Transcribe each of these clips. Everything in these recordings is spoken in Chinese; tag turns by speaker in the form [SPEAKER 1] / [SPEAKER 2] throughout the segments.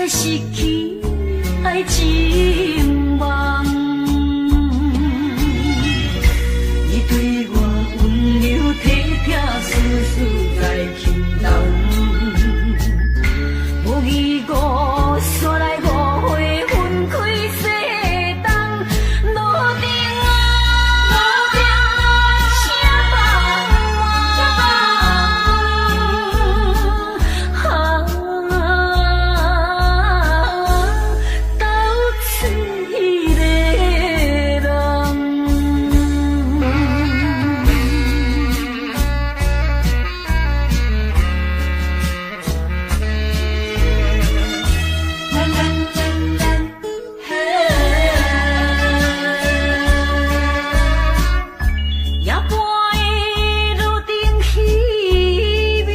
[SPEAKER 1] 失去爱情梦。你对我温柔体贴，丝丝在心动。无义无煞来误会分开世东，路顶啥梦？斗嘴的人。夜半的路灯稀微，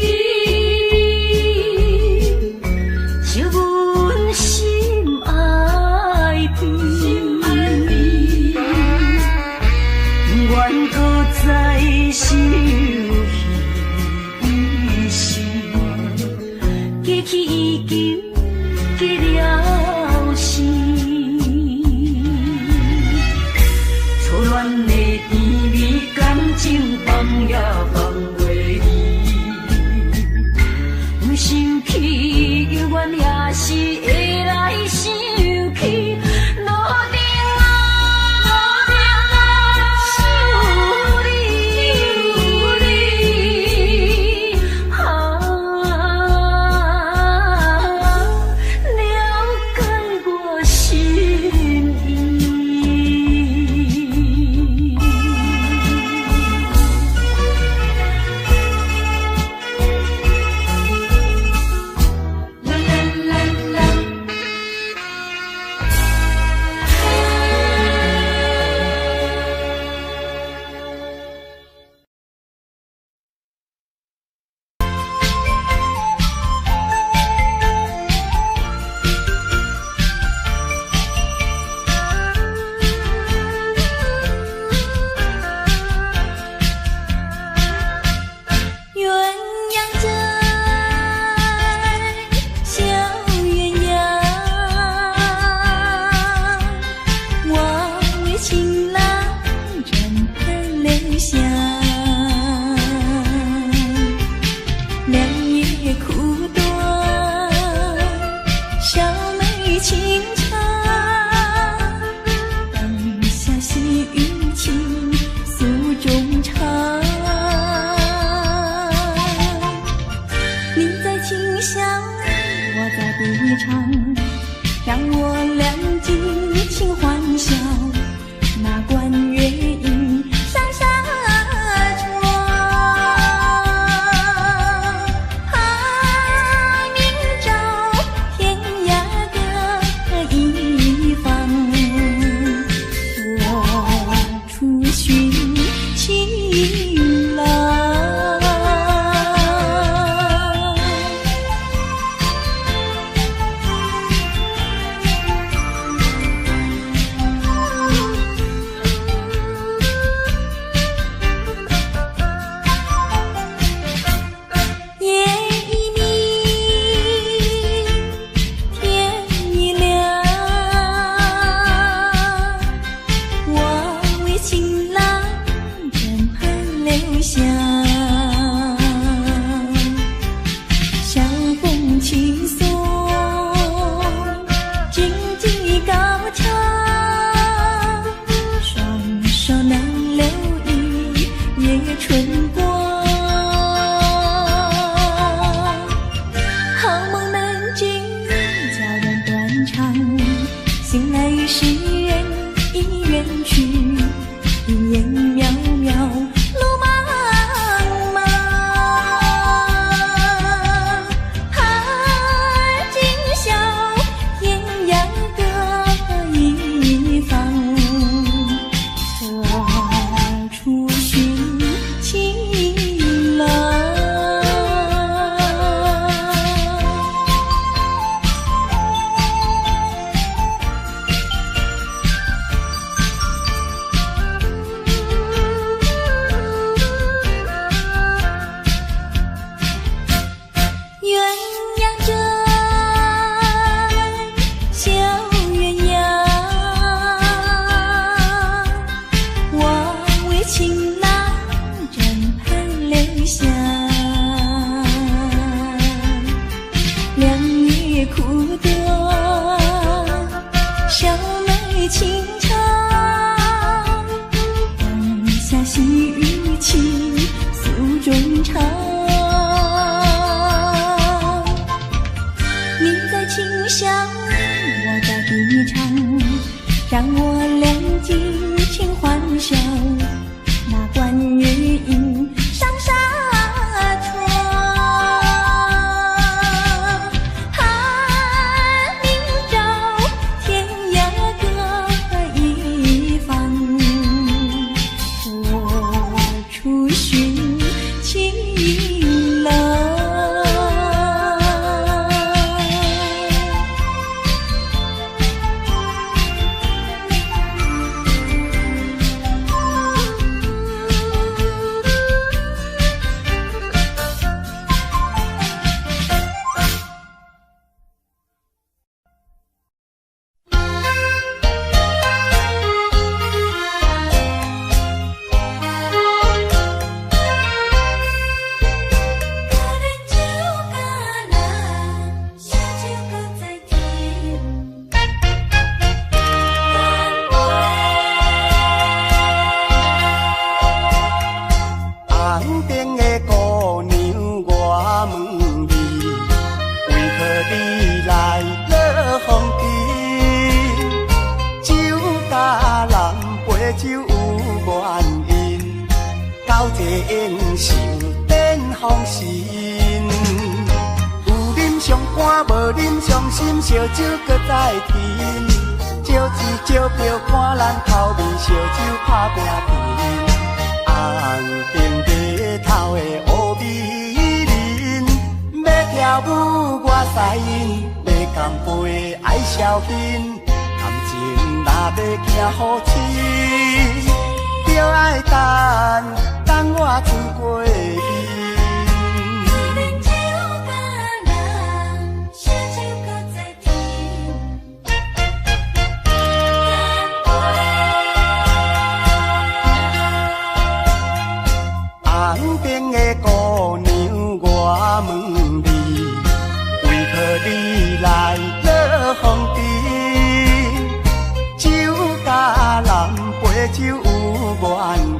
[SPEAKER 1] 照阮心爱悲，愿搁再相依时，记起伊求记了心。初恋的甜蜜感情放也放袂离，不生气永远也是会来想起。路顶想你，了解我心意。鸳鸯枕，小鸳鸯，我为情郎枕畔留香。两月苦短，小妹情长，当下细雨情诉衷肠。你在清香，我在碧场，让我俩尽情欢笑。那关月影闪闪窗，明朝天涯各一方。我出寻情郎。夜已明，天已亮，我为情郎枕畔留香。相逢轻松，荆棘高墙，双手难留一夜春光。好梦难尽，佳人断肠，醒来已是人已远去，一眼渺渺路茫茫。今宵天涯各一方，何处寻情郎？鸳鸯枕，
[SPEAKER 2] 想我在低唱，让我俩激情欢笑，那关于迎上沙床，寒明照天涯各一方，何处寻情郎。烧酒搁再甜，招钱招票看咱头面，烧酒打拼拼。红顶白头的乌美人，要跳舞我使因，要干杯爱消遣。感情若要行好深，就爱等我出过伊。红顶的姑娘，我问你，为何你来落风尘？酒甲南杯酒有原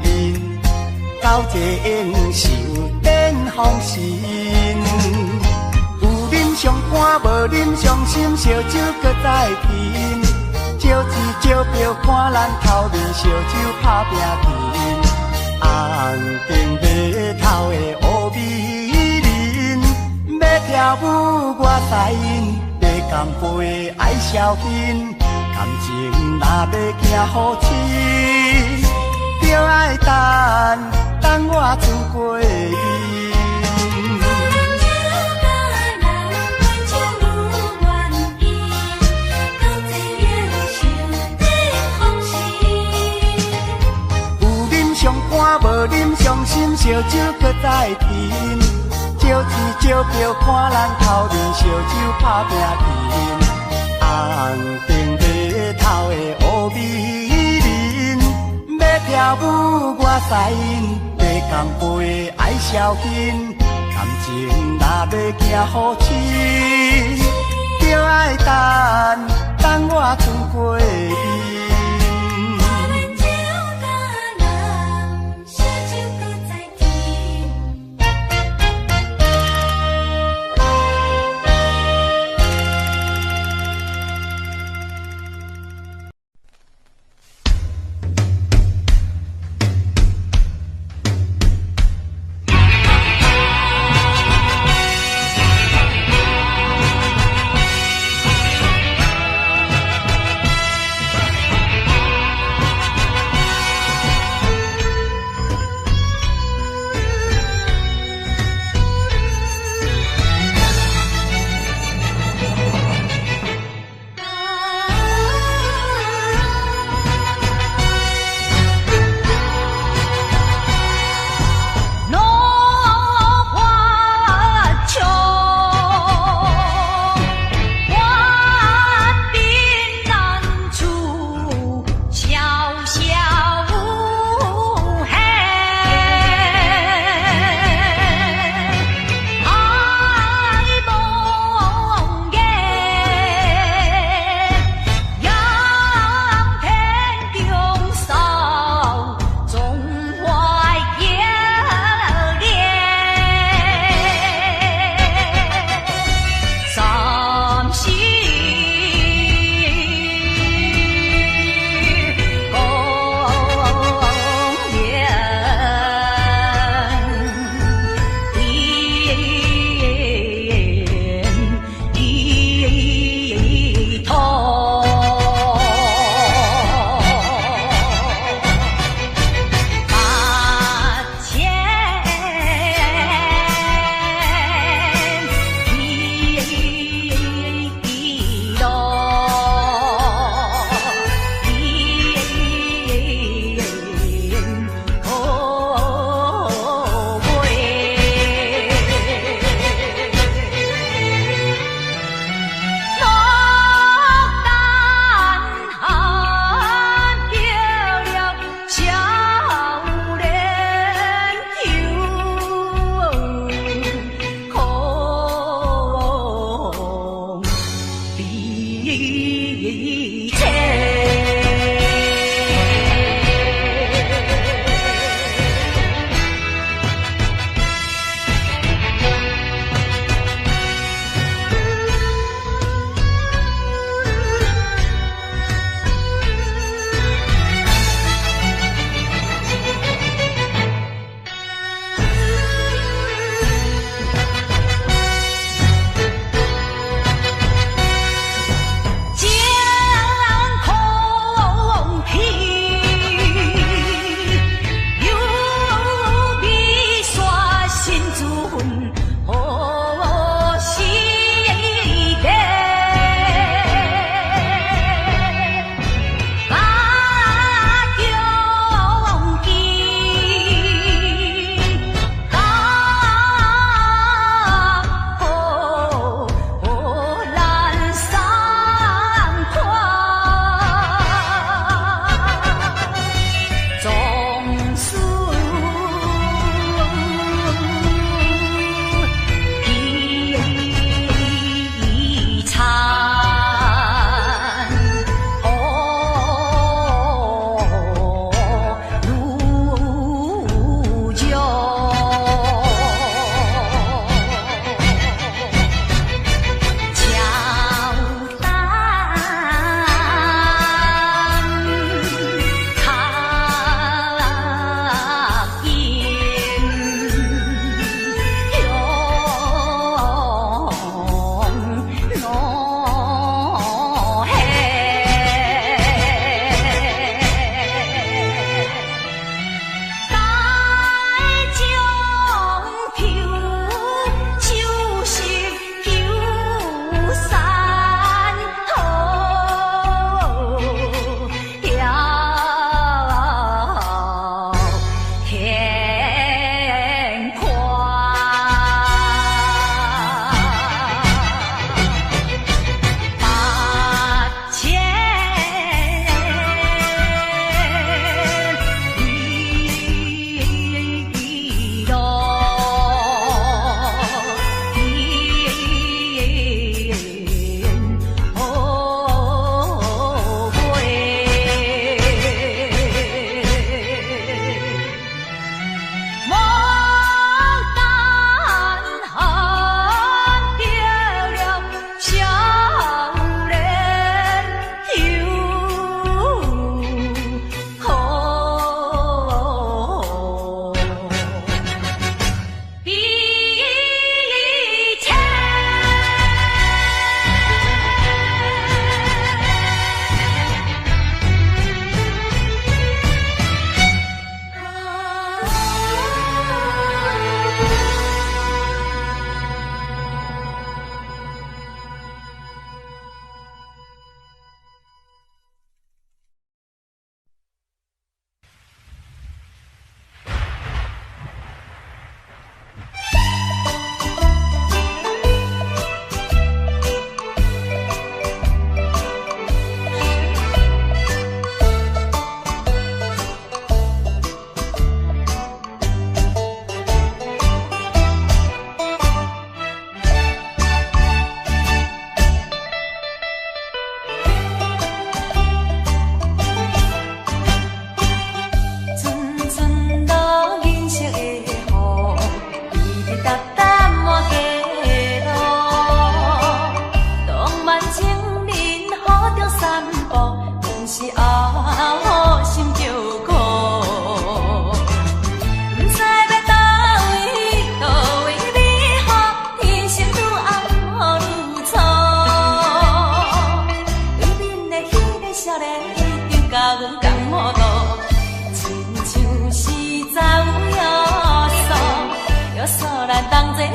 [SPEAKER 2] 因，到这应受点风神。有啉上肝，无啉上心，烧酒搁再甜。招钱招票看咱头面，烧酒打拼拼。红顶白头的乌美人，要跳舞我使因，要干杯爱消遣。感情若要行好深，就爱等我出过伊。无啉伤心，烧酒搁再甜。招钱招票看咱头面，烧酒打拼拼。红顶白头的乌美人，要跳舞我使因，要干杯爱消遣。感情若要行好深，就爱等我出过伊。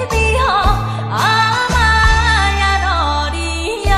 [SPEAKER 1] 美好，阿妈呀路里呀。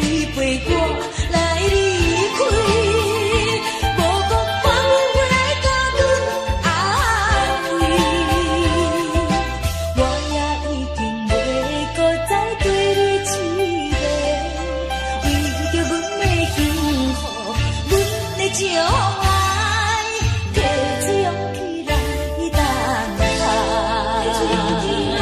[SPEAKER 3] 为陪我来离开，无讲反复来甲阮安慰，我也已经袂搁再对你痴迷，为着阮的幸福，阮的将来，提出勇气来等待。提出勇气来。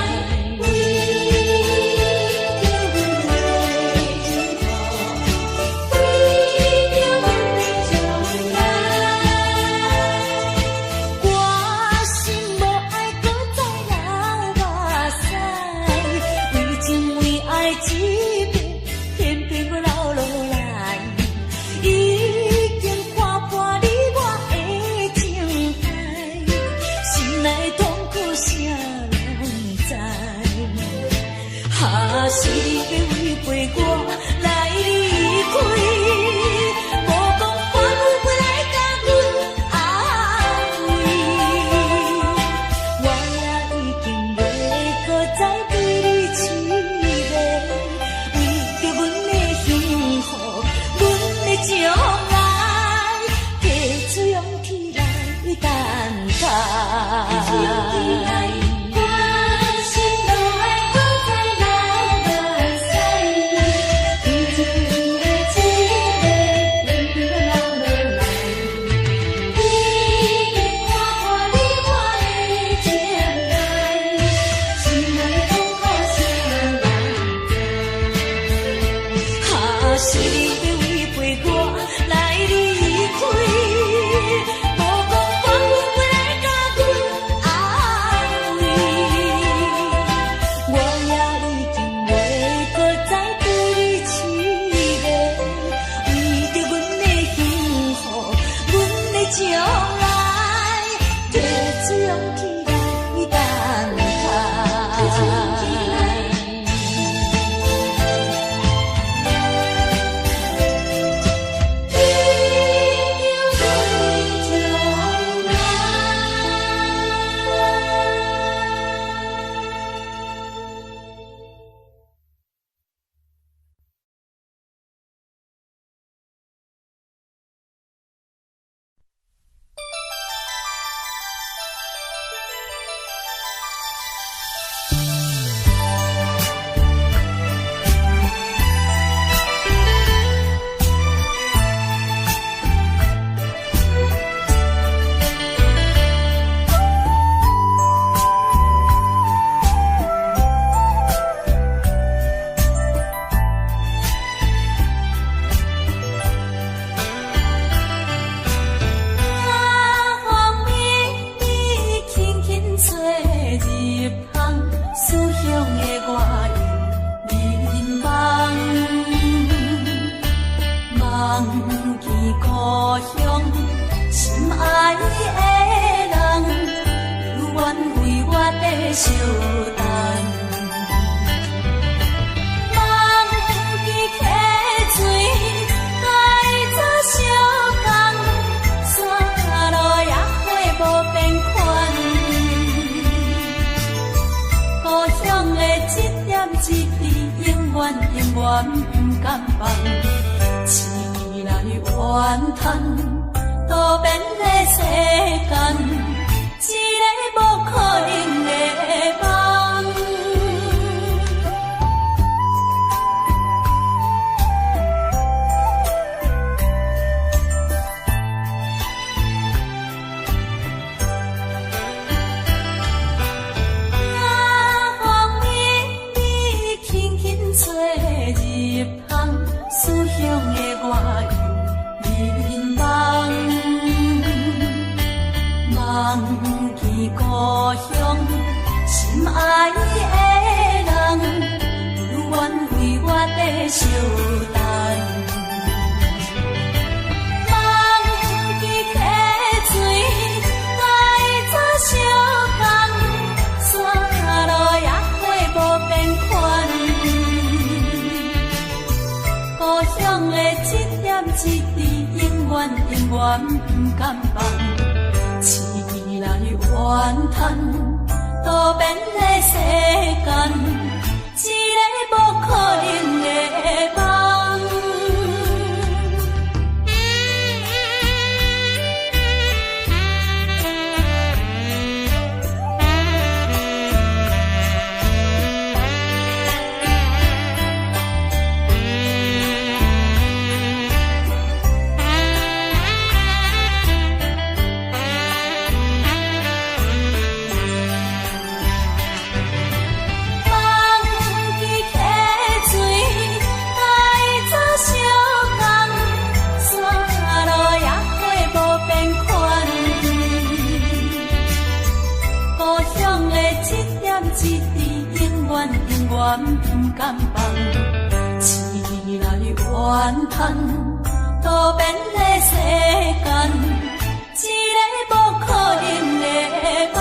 [SPEAKER 3] 是你要为陪我来离开，无讲反复来甲阮安慰，我也已经袂搁再对你痴迷，为着阮的幸福，阮的将来，提出勇气来等待。提出勇气来。是你要为陪我来离开，无讲反复来甲阮安慰，我也已经袂搁再对你痴迷，为着阮的幸福，阮的将来，提出勇气来等待。提出勇气来。相等，梦记溪水，改做相共，山路也会无变款。故乡的一点一滴，永远永远不甘放。醒来怨叹，多变的世间。一个无可能的梦，夜风微微，轻轻吹入巷，思乡的我又迷茫。忘记故乡，心爱的人，如愿为我在相等。忘记溪水，改做相共，山路也会无变款。故乡的一点一滴，永远永远不甘放。醒来怨叹，多变的世间，一个无可能的梦。不甘放，醒来怨叹，多变的世间，一个无可能的梦。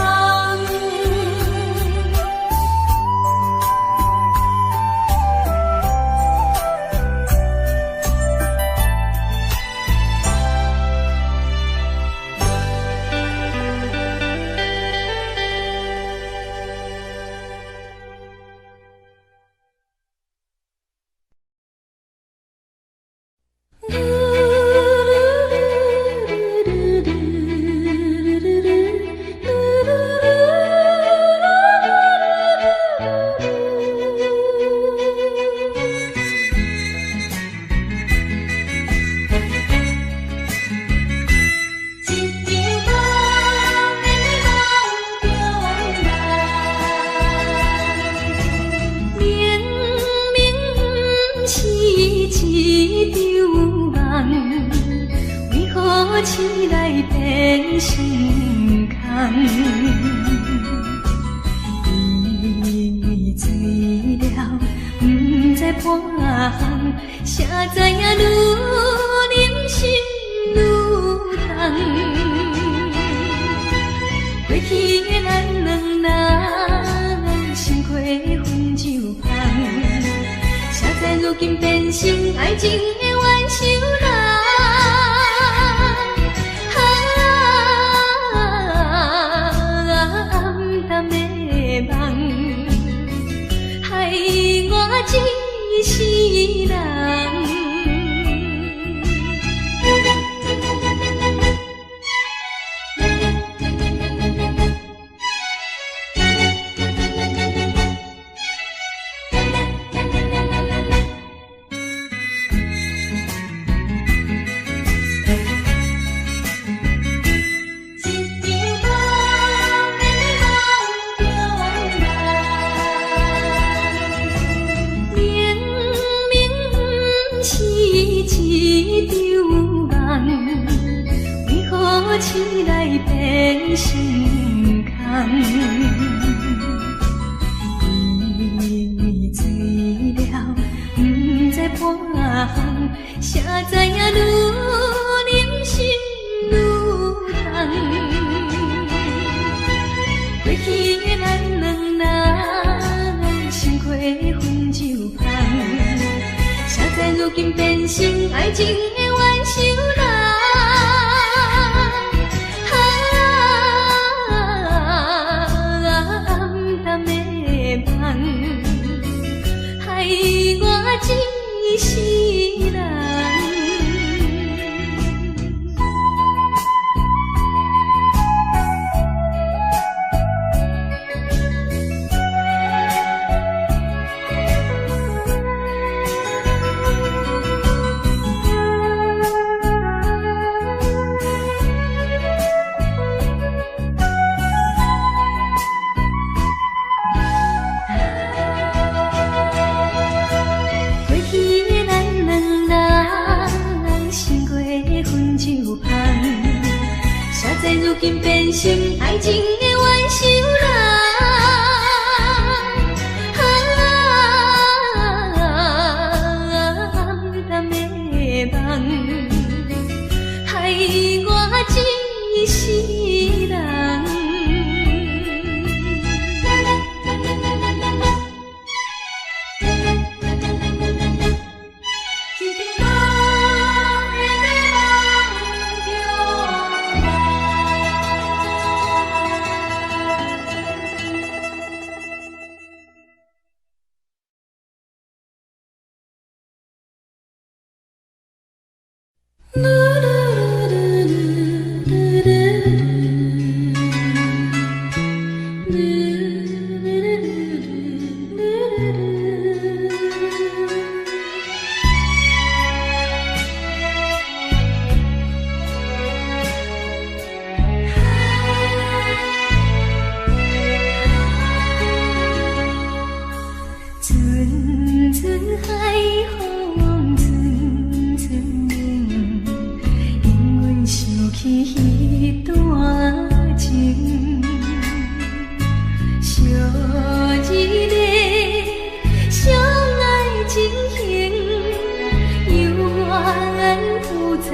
[SPEAKER 3] 在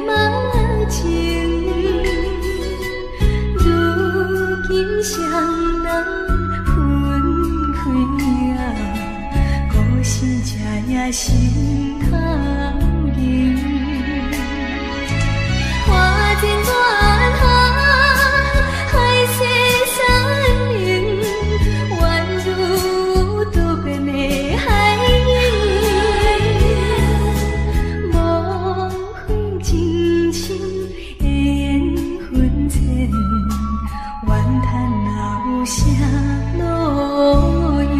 [SPEAKER 3] 马前，如今双人分开啊，故事这也心头凝。花前远航，海誓山盟，宛如渡边的海鹰。莫非真情的缘分浅，怨叹哪有啥路用。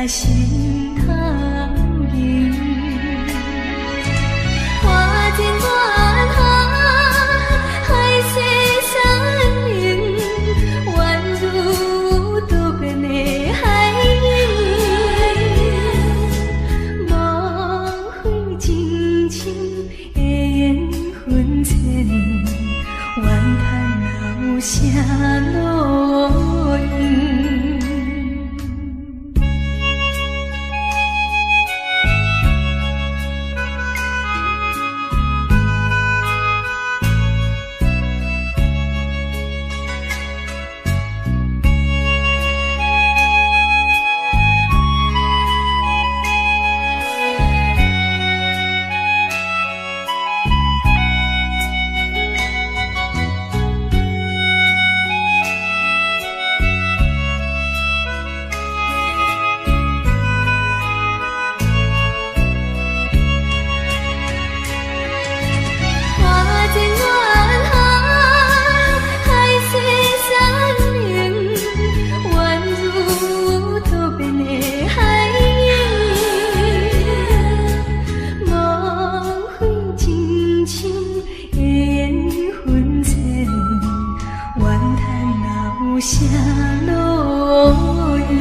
[SPEAKER 3] 心头凝，花前远航，海誓山盟，宛如渡边的海鹰。莫非真情的缘分浅，怨叹哪有啥路用。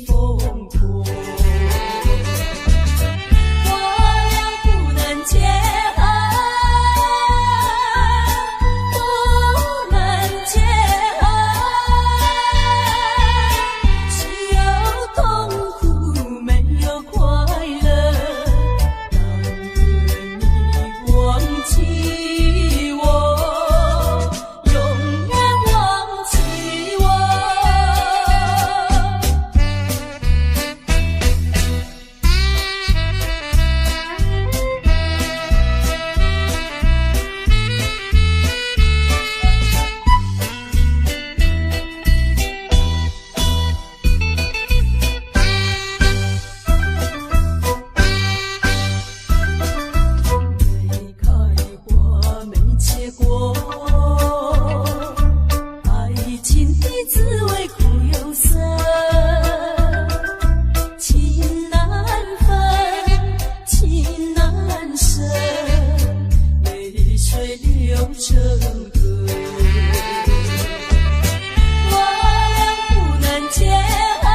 [SPEAKER 3] 疯狂。我俩不能结合，不能结合，只有痛苦没有快乐。但愿你忘记我，永远忘记我。没开花没结果，爱情的滋味苦又涩，情难分，情难舍，泪水流成河。我俩不能结合，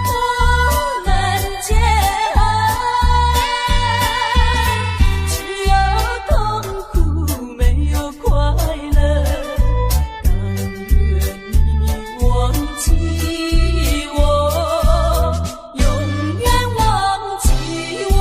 [SPEAKER 3] 不能结合，只有痛苦没有快乐。但愿你忘记我，永远忘记我。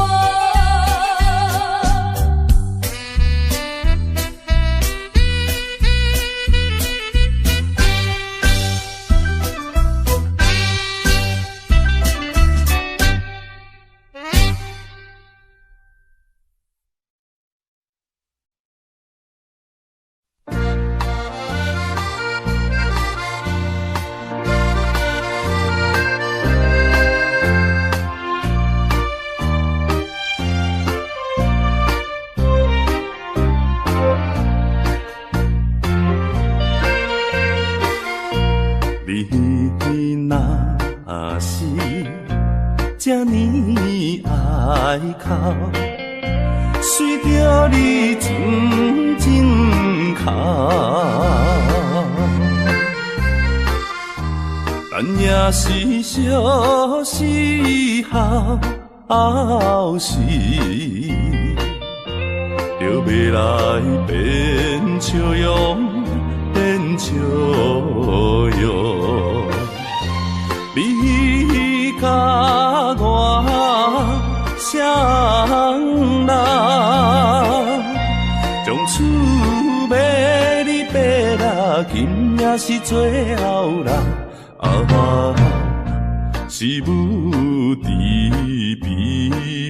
[SPEAKER 4] 你若是这呢爱哭，随着你纯情哭，咱也是相思后时，就要来变笑容，变笑容。你甲我双人，从厝尾你爬啦，今也是最后人。啊，是母慈悲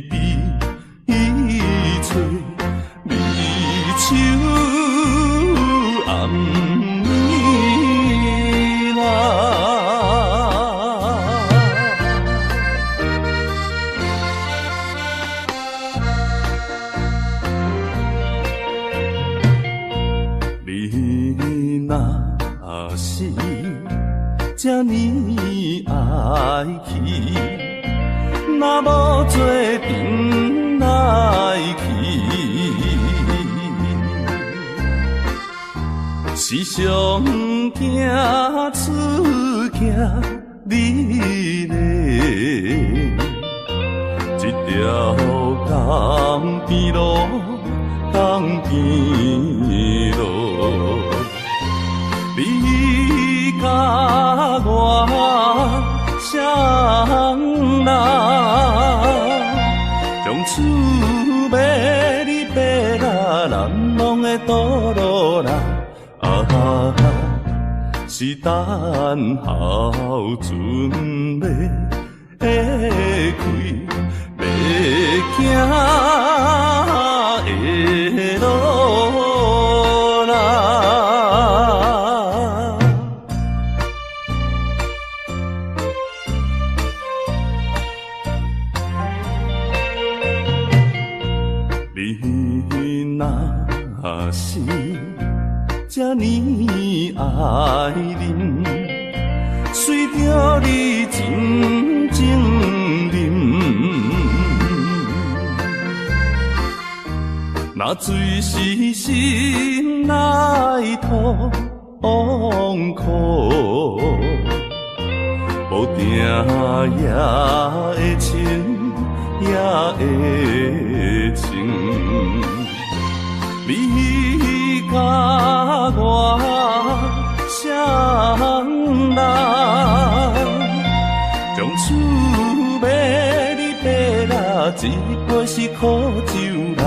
[SPEAKER 4] 悲，伊找离愁暗暝啦。你若是这呢爱去，若无做阵来去，是上惊出惊你嘞。一条江边路，江边路，你甲我双人，从厝尾你爬啦，难忘的道路啦。啊，是等候船要开，要行的路啦。你若是这呢爱人，随着你真情忍，那水是心内痛苦。也会情，也会情，你甲我相认，将厝买你买啦，一杯是苦酒啦，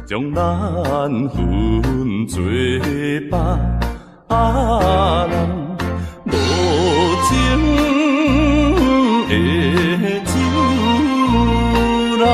[SPEAKER 4] 将咱分做别人。无情的酒啦。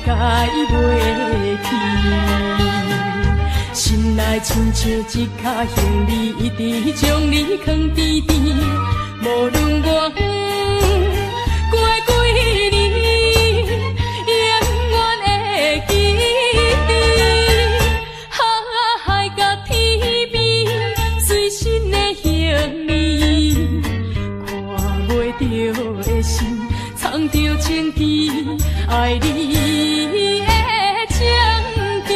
[SPEAKER 1] 改袂去。心内亲像一脚行李，一直将你藏甜甜。无论我过几年，永远会记得。海角天边，随身的行李，看袂着的心，藏着情记，爱你的情记。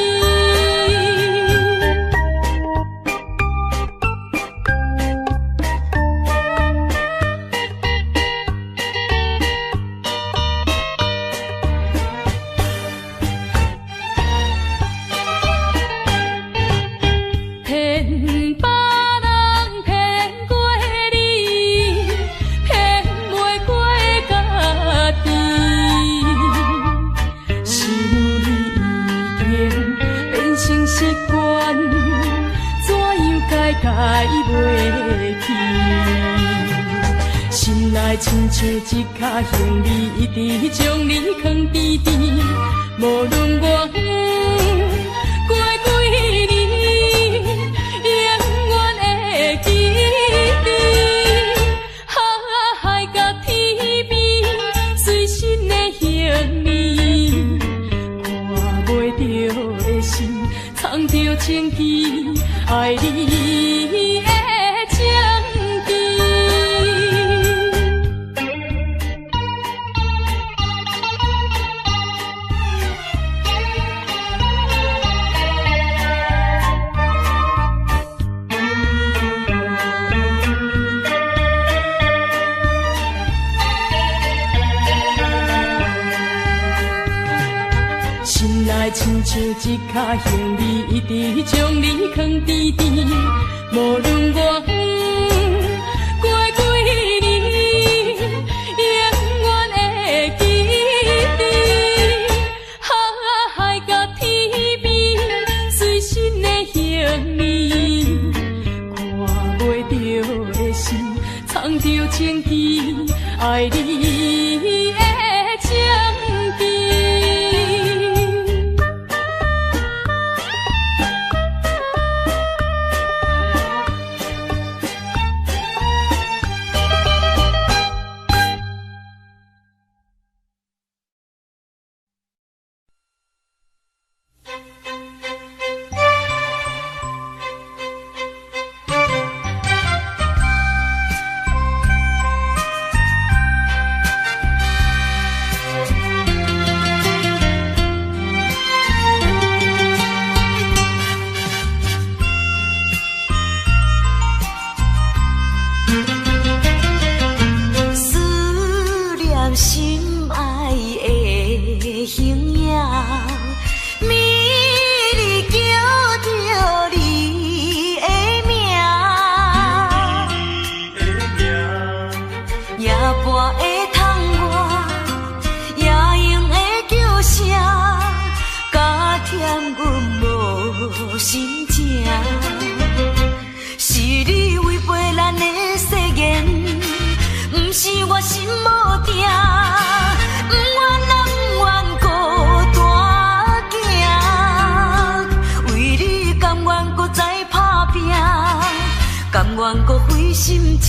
[SPEAKER 1] 改袂去，心内亲像一脚行李，一直将你藏甜甜。无论我过几年，永远会记得。海角天边，随身的行李，看袂着的心，藏着情记，爱你的情记。心内亲像一脚行李，一直将你藏甜甜。无论我过几年，永远会记得。海角天边，随身的行李，看袂着的心，藏着情记，爱你的情记。心情是你违背咱的誓言，不是我心无定，不愿啊不愿孤单行，为你甘愿搁再打拼，甘愿搁费心疼，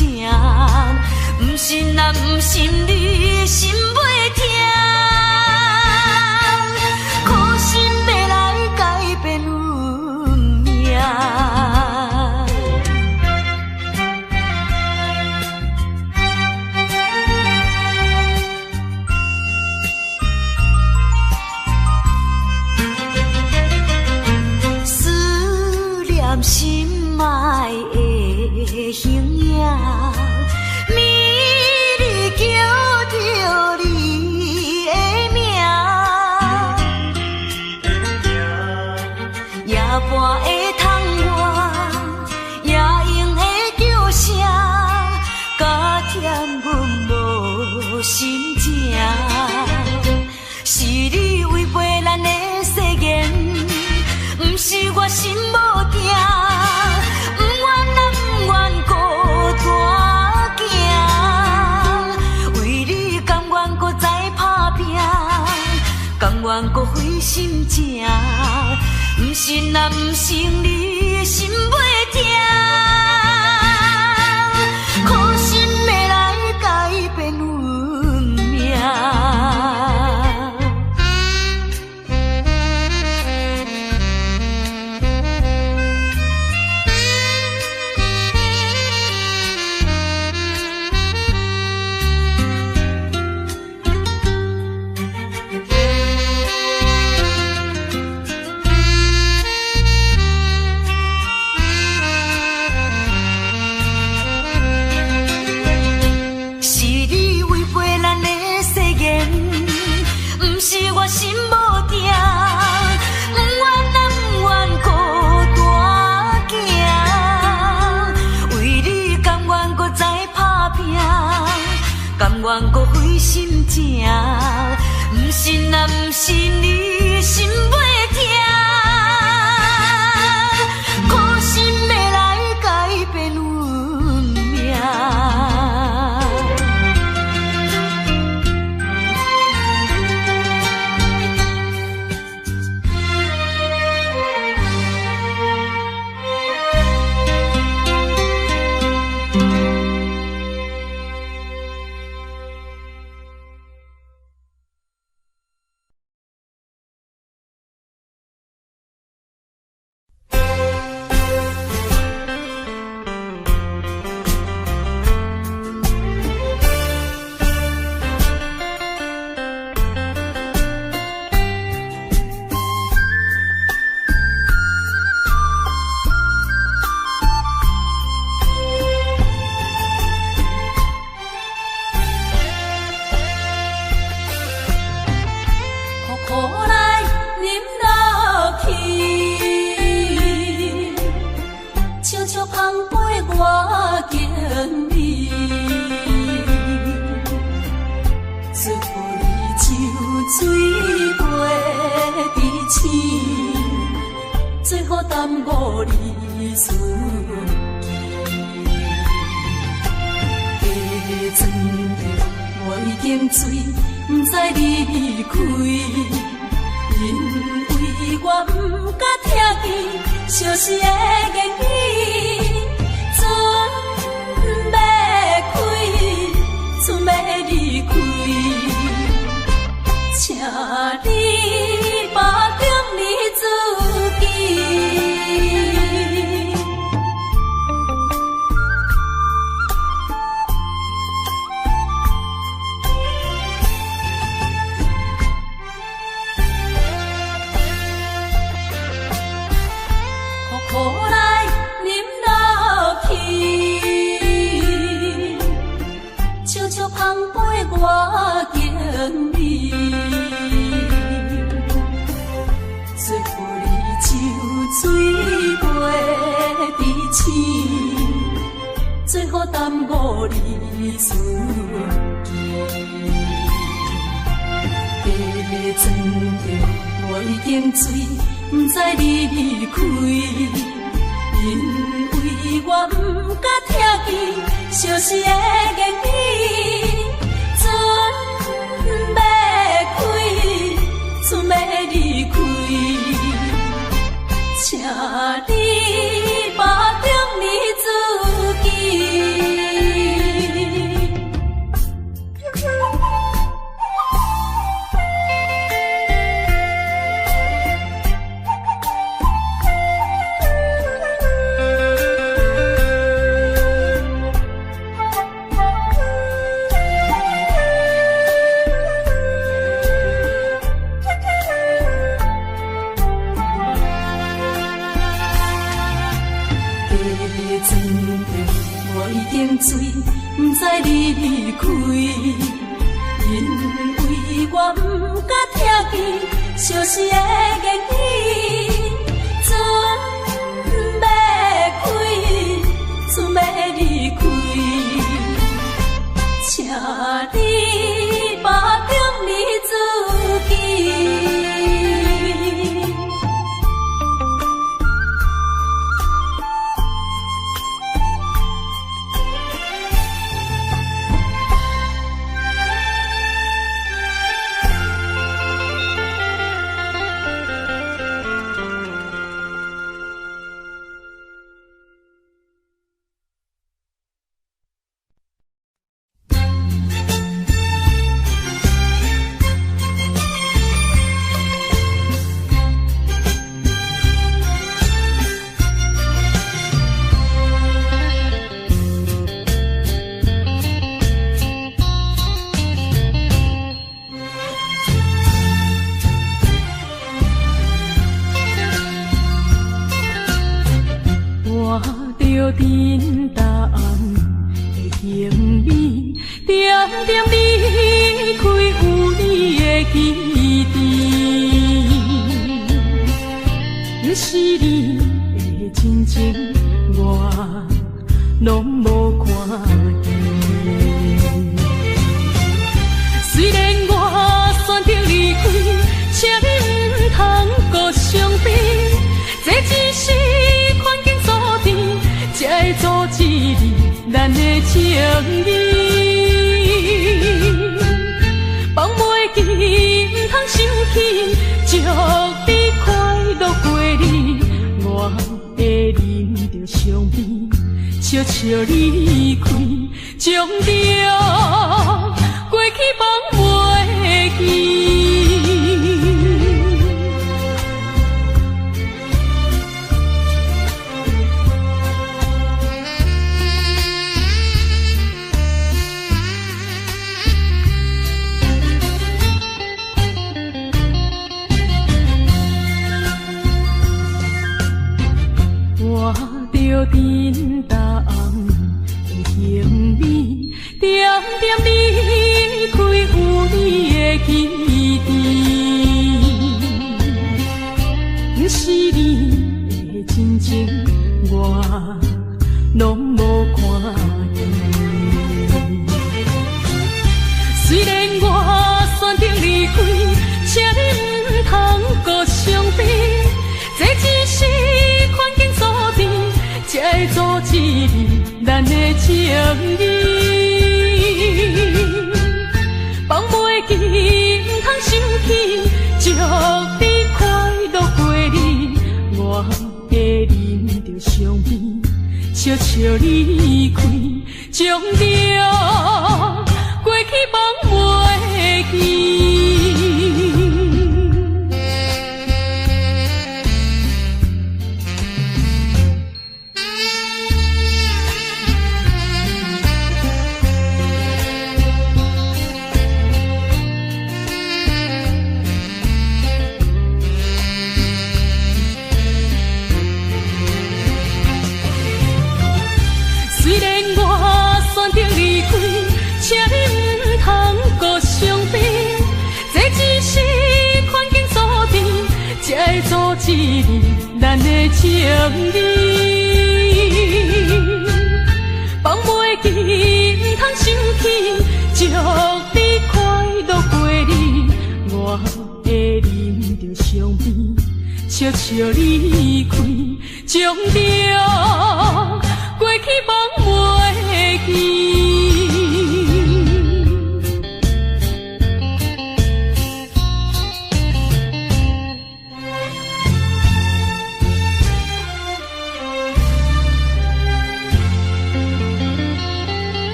[SPEAKER 1] 不信啊不信你心袂痛。心爱的形影，美丽叫着你的名，夜半会窗外，夜莺的叫声，加添阮无心情。是你违背咱的誓言，不是我心无定。甘愿搁费
[SPEAKER 3] 正，不信啊不信你心袂痛，苦心要来改变运命。心无定，不愿啊不愿孤单行，为你甘愿搁再打拼，甘愿搁费心情，不信啊不信你心袂痛，苦心要来改变运命。
[SPEAKER 1] 着沉淡的行李，点点离开有你的基地。不是你的真情，我拢无看见。虽然我选择离开，请你唔通搁伤悲。这只是环境所定，才会阻止你咱的情谊。放袂记，唔通生气，祝你快乐过日。我会忍着伤悲，悄悄离开，将着过去放袂记。着沉淡的行李，点点离开有你的基地。不是你的真情，我拢无看见。虽然我选择离开，请你唔通搁伤悲。这只是环境所定，才会阻止你咱的情谊。放袂记，唔通生气，祝你快乐过日。我会忍着伤悲，悄悄离开，将着过去放袂记。虽然我选择离开，请你唔通搁伤悲。这只是环境所定，才会阻止你咱的情谊。放袂记，唔通生气，祝你快乐过日。我会忍着伤悲，悄悄离开，将着过去放袂记。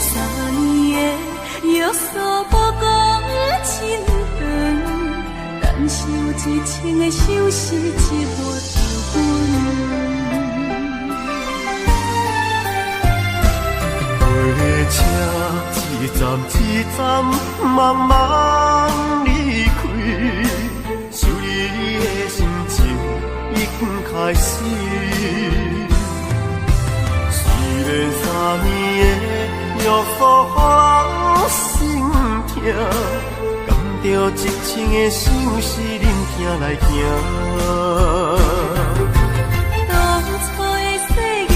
[SPEAKER 3] 3年的约束无讲真长，但是有一千个相思一抹着阮。
[SPEAKER 2] 火车一站一站慢慢离开，想你的心情已经开始。虽然3年的约束予人心痛，甘着一千个相思忍疼来行。
[SPEAKER 3] 当初的誓言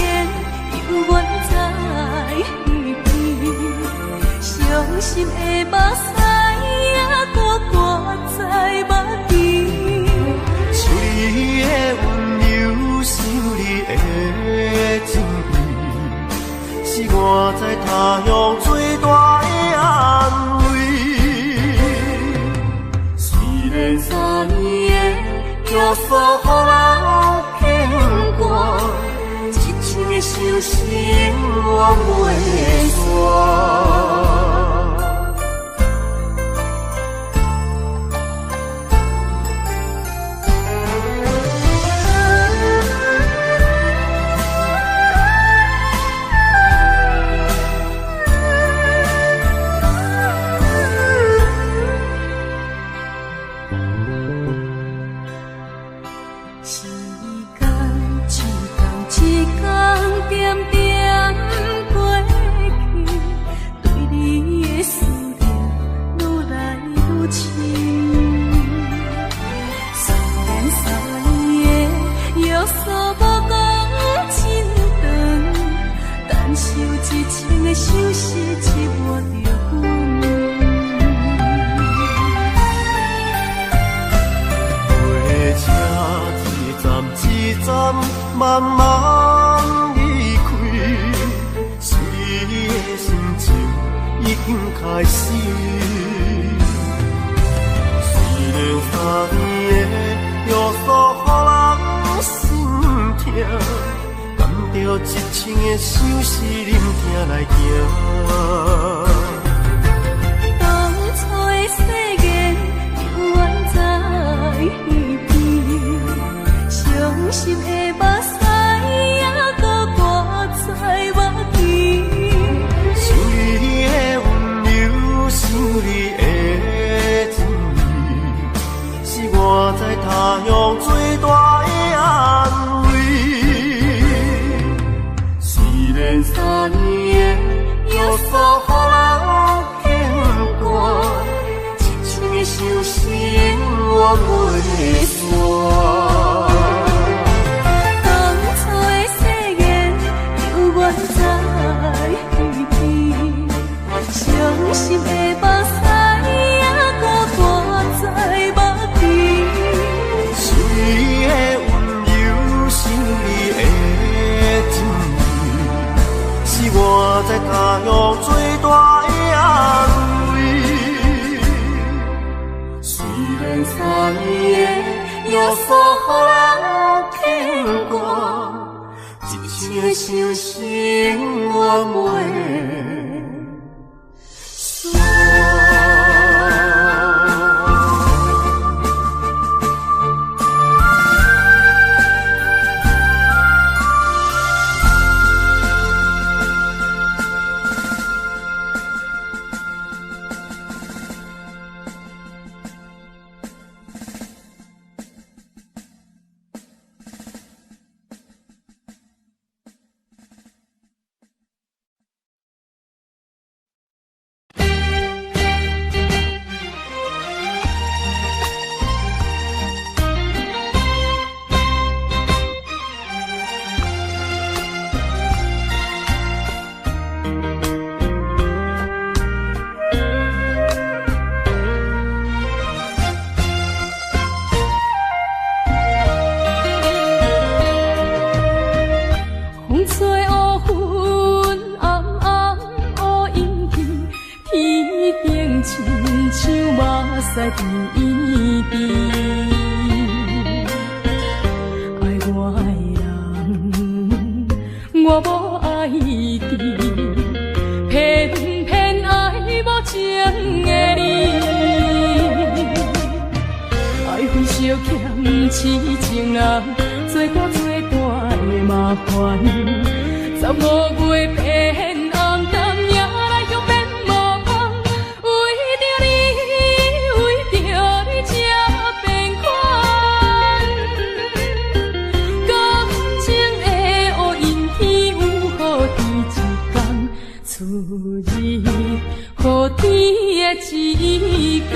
[SPEAKER 3] 犹原在耳边，伤心的目屎还搁挂在目前。
[SPEAKER 2] 想你的温柔，想你的情意，是我在他乡最大的安慰。虽然3年的约束予人牵挂，一千个相思永远袂散。慢慢离开，想你的心情已经开始。虽然3年的约束予人心痛，甘着一千个相思忍疼来行。
[SPEAKER 3] 当初的誓言犹原在耳边，伤心的目屎还搁挂在目前。
[SPEAKER 2] 想你的温柔，想你的情意，是我在他乡最大的安慰。虽然3年的约束予人牵挂，一千个相思永远袂散。
[SPEAKER 3] 伤心的目屎还搁挂在目前。
[SPEAKER 2] 想你的温柔，想你的情意，是我在他乡最大的安慰。虽然3年的约束予人牵挂，一千个相思永远袂。
[SPEAKER 3] 在甜甜，爱我的人，我无爱你，骗的你。爱分烧欠痴情人，做大的麻烦。15月变红淡，夜来向变无香。为着你才变款。感情的乌云天有好天一天，出日好天的一天。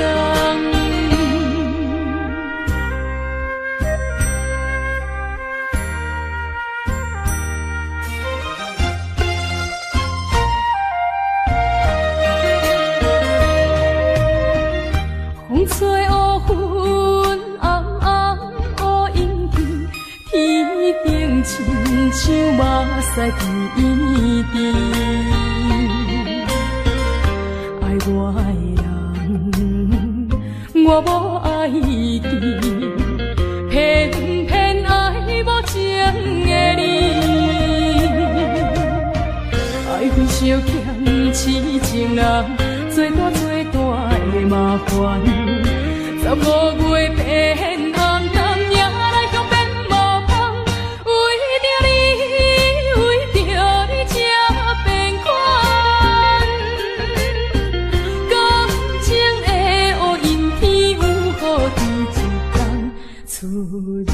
[SPEAKER 3] 风吹乌云暗暗乌阴天，天顶亲像目屎甜甜。爱我的人，我无爱记，偏偏爱无情的你。爱分烧欠痴情人，做大的麻烦。15月变红淡，夜来向变无香。为着你才变款。感情的乌阴天有好天一天，出日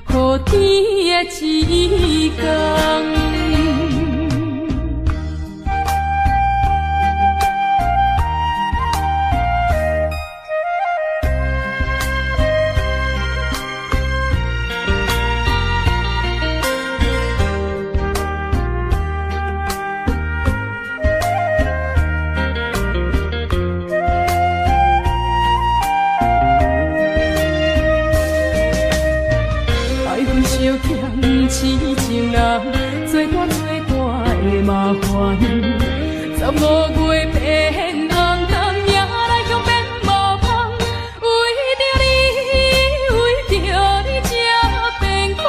[SPEAKER 3] 好天的一天。欠痴情人，做大的麻烦。15月变红淡，夜来向变无香。为着你才变款。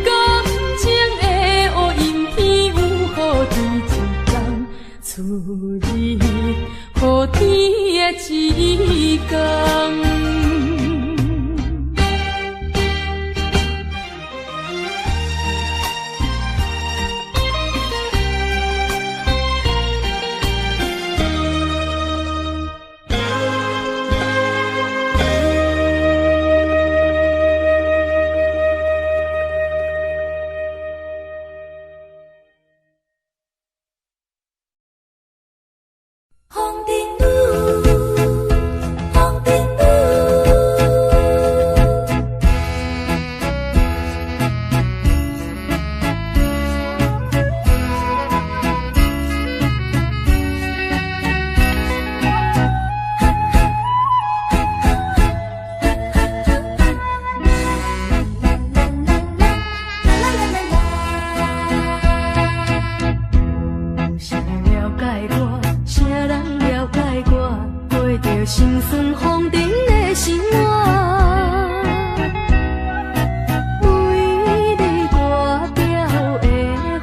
[SPEAKER 3] 感情的乌阴天有好天一天，出日好天的一天。心酸风尘的生活，为你割掉的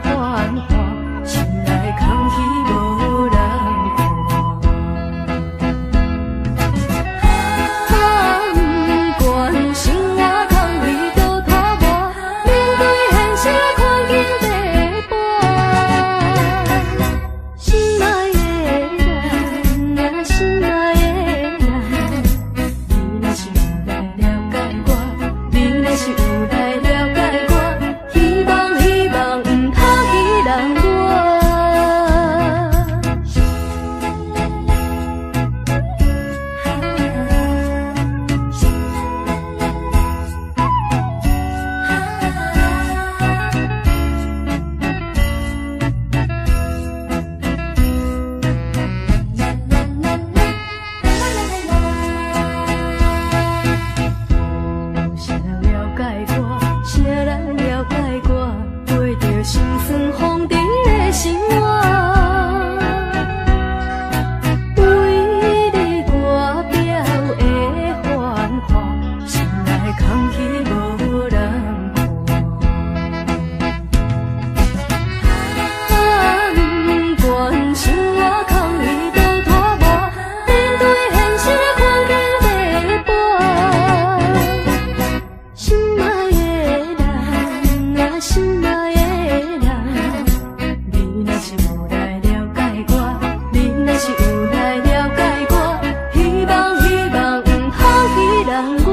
[SPEAKER 3] 繁华，心内空虚无人看。不管生活空虚多拖磨，面对现实看见白跋。心爱的人啊，心爱的。是有来了解我，希望不怕欺人我。心酸风尘的生活，为你割掉的繁华，心内空虚无人看。不管生心爱的人，你若是有来了解我，你若是有来了解我，希望不通遗忘我。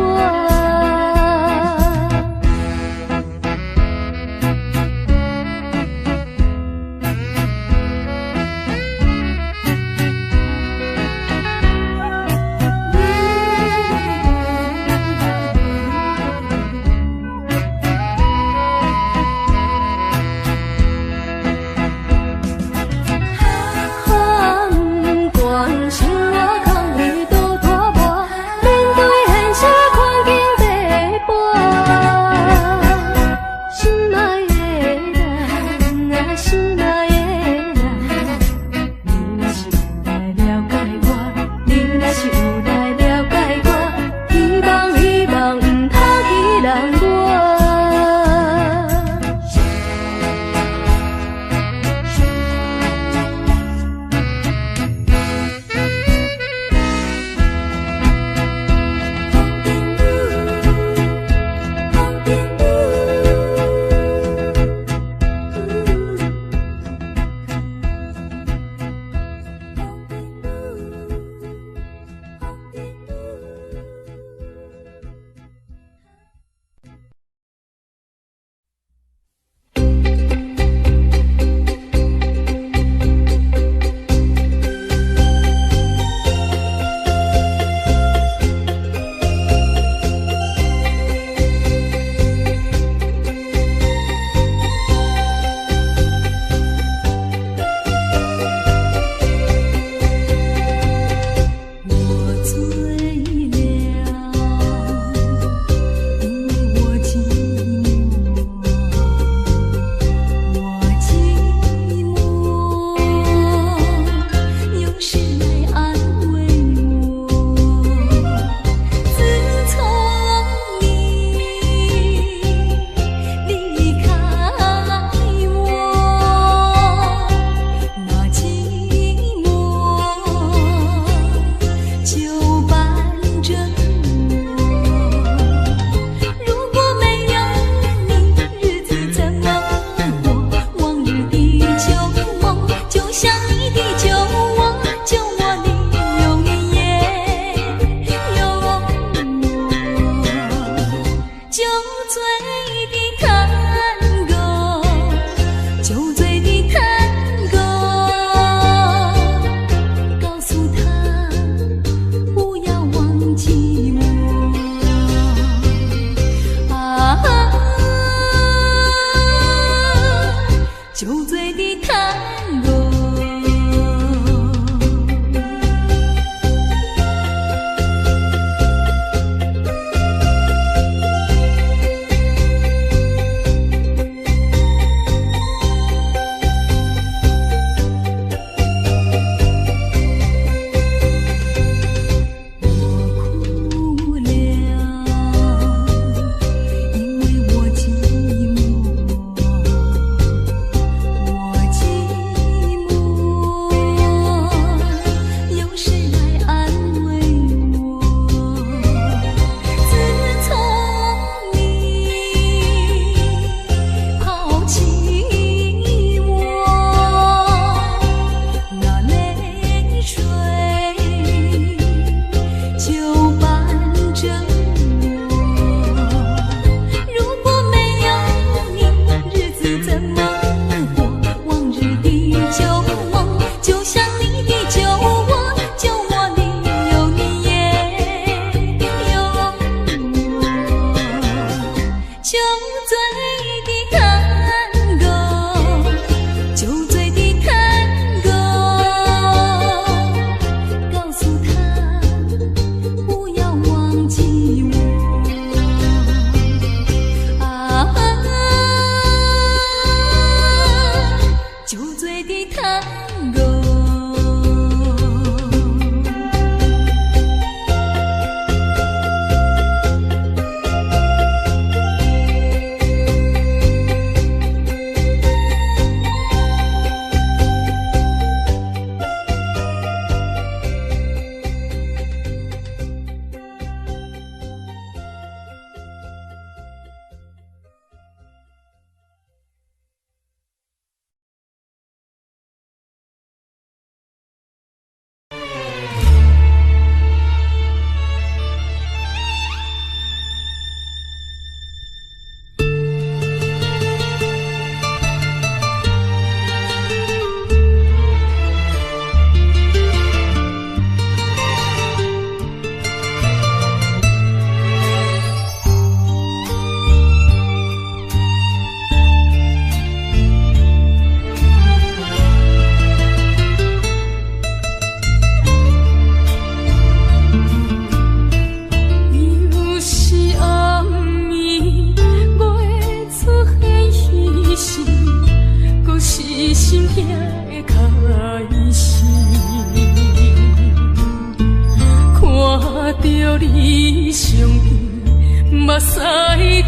[SPEAKER 3] 嘛使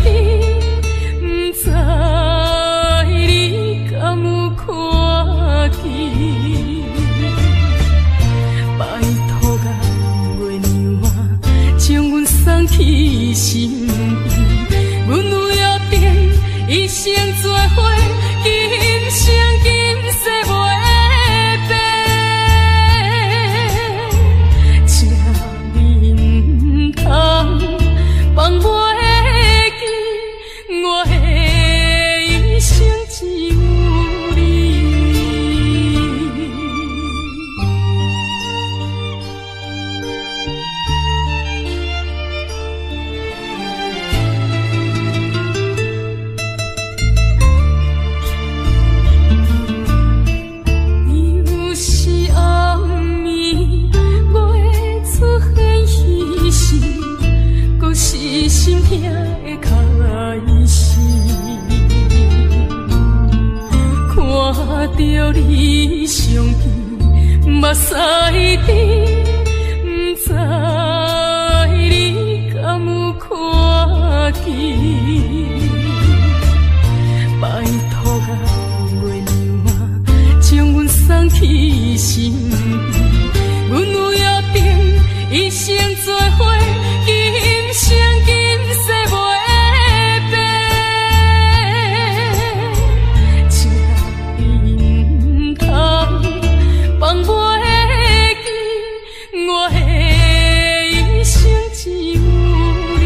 [SPEAKER 3] 知，不知你敢有看见？拜托甲月娘啊，将阮送去身边，阮有约定一生做伙，今生今世袂变。这面通放袂记，我的一生只有你。又是暗暝，月出现彼时，搁是心痛的开始。看着你相片，目屎滴，不知你敢有看见？拜托甲月娘啊，将阮送去身边，阮有约定一生做伙，今生今世袂变。这面通放袂记，我的一生只有你。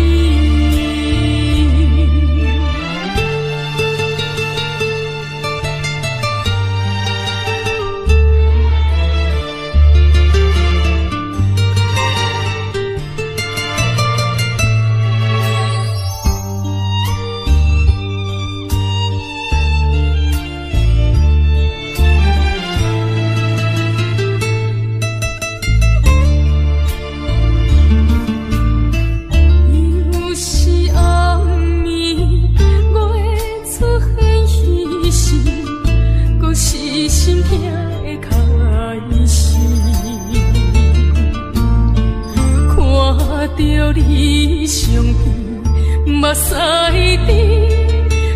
[SPEAKER 3] 又是暗暝，月出现彼时，搁是心痛的开始。看着你相片，目屎滴，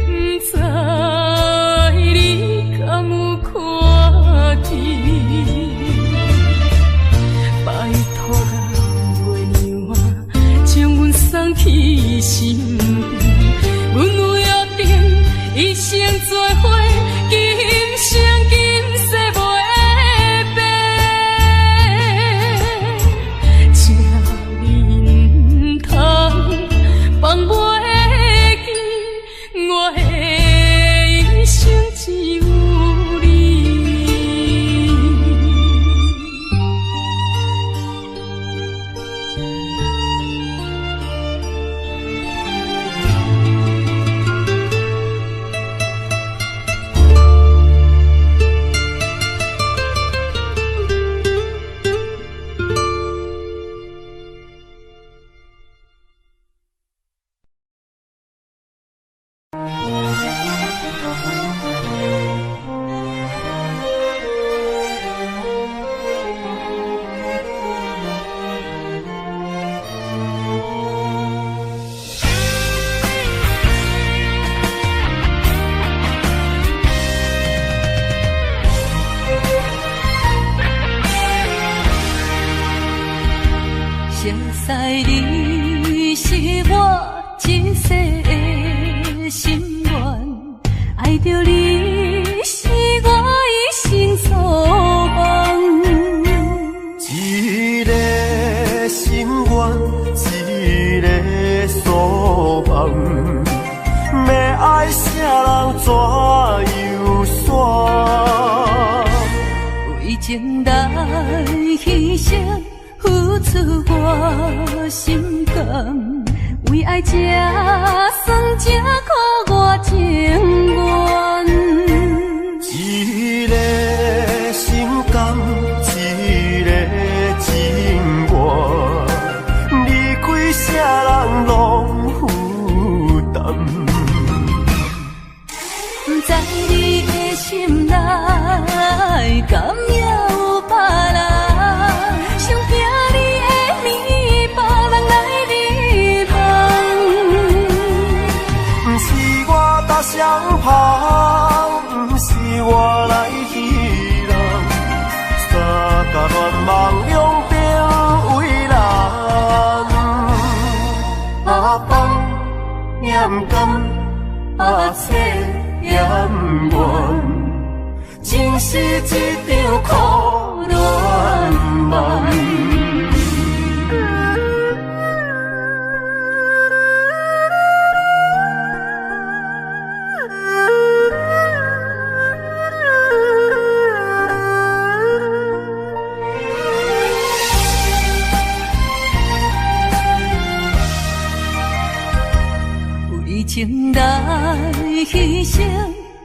[SPEAKER 3] 不知你敢有看见？拜托甲月娘啊，将阮送去身边，阮有约定一生做伙，今生今世袂变。这面通放袂记，我的一生只有你。熟悉你是我一世的心愿，爱着你是我一生所梦。
[SPEAKER 2] 一个心愿，一个所望，要爱啥人怎样煞？
[SPEAKER 3] 为情来牺牲。付出我心肝，为爱这算这苦我情愿。
[SPEAKER 2] 一个心甘，一个情愿，离开啥人拢负担。
[SPEAKER 3] 不知你的心内，敢也有别人？想听你的面，别人来你梦。
[SPEAKER 2] 旁，不是我来戏人，三甲乱梦两边为难。阿放念甘，阿切念怨，情是一场苦恋梦。
[SPEAKER 3] 情来牺牲，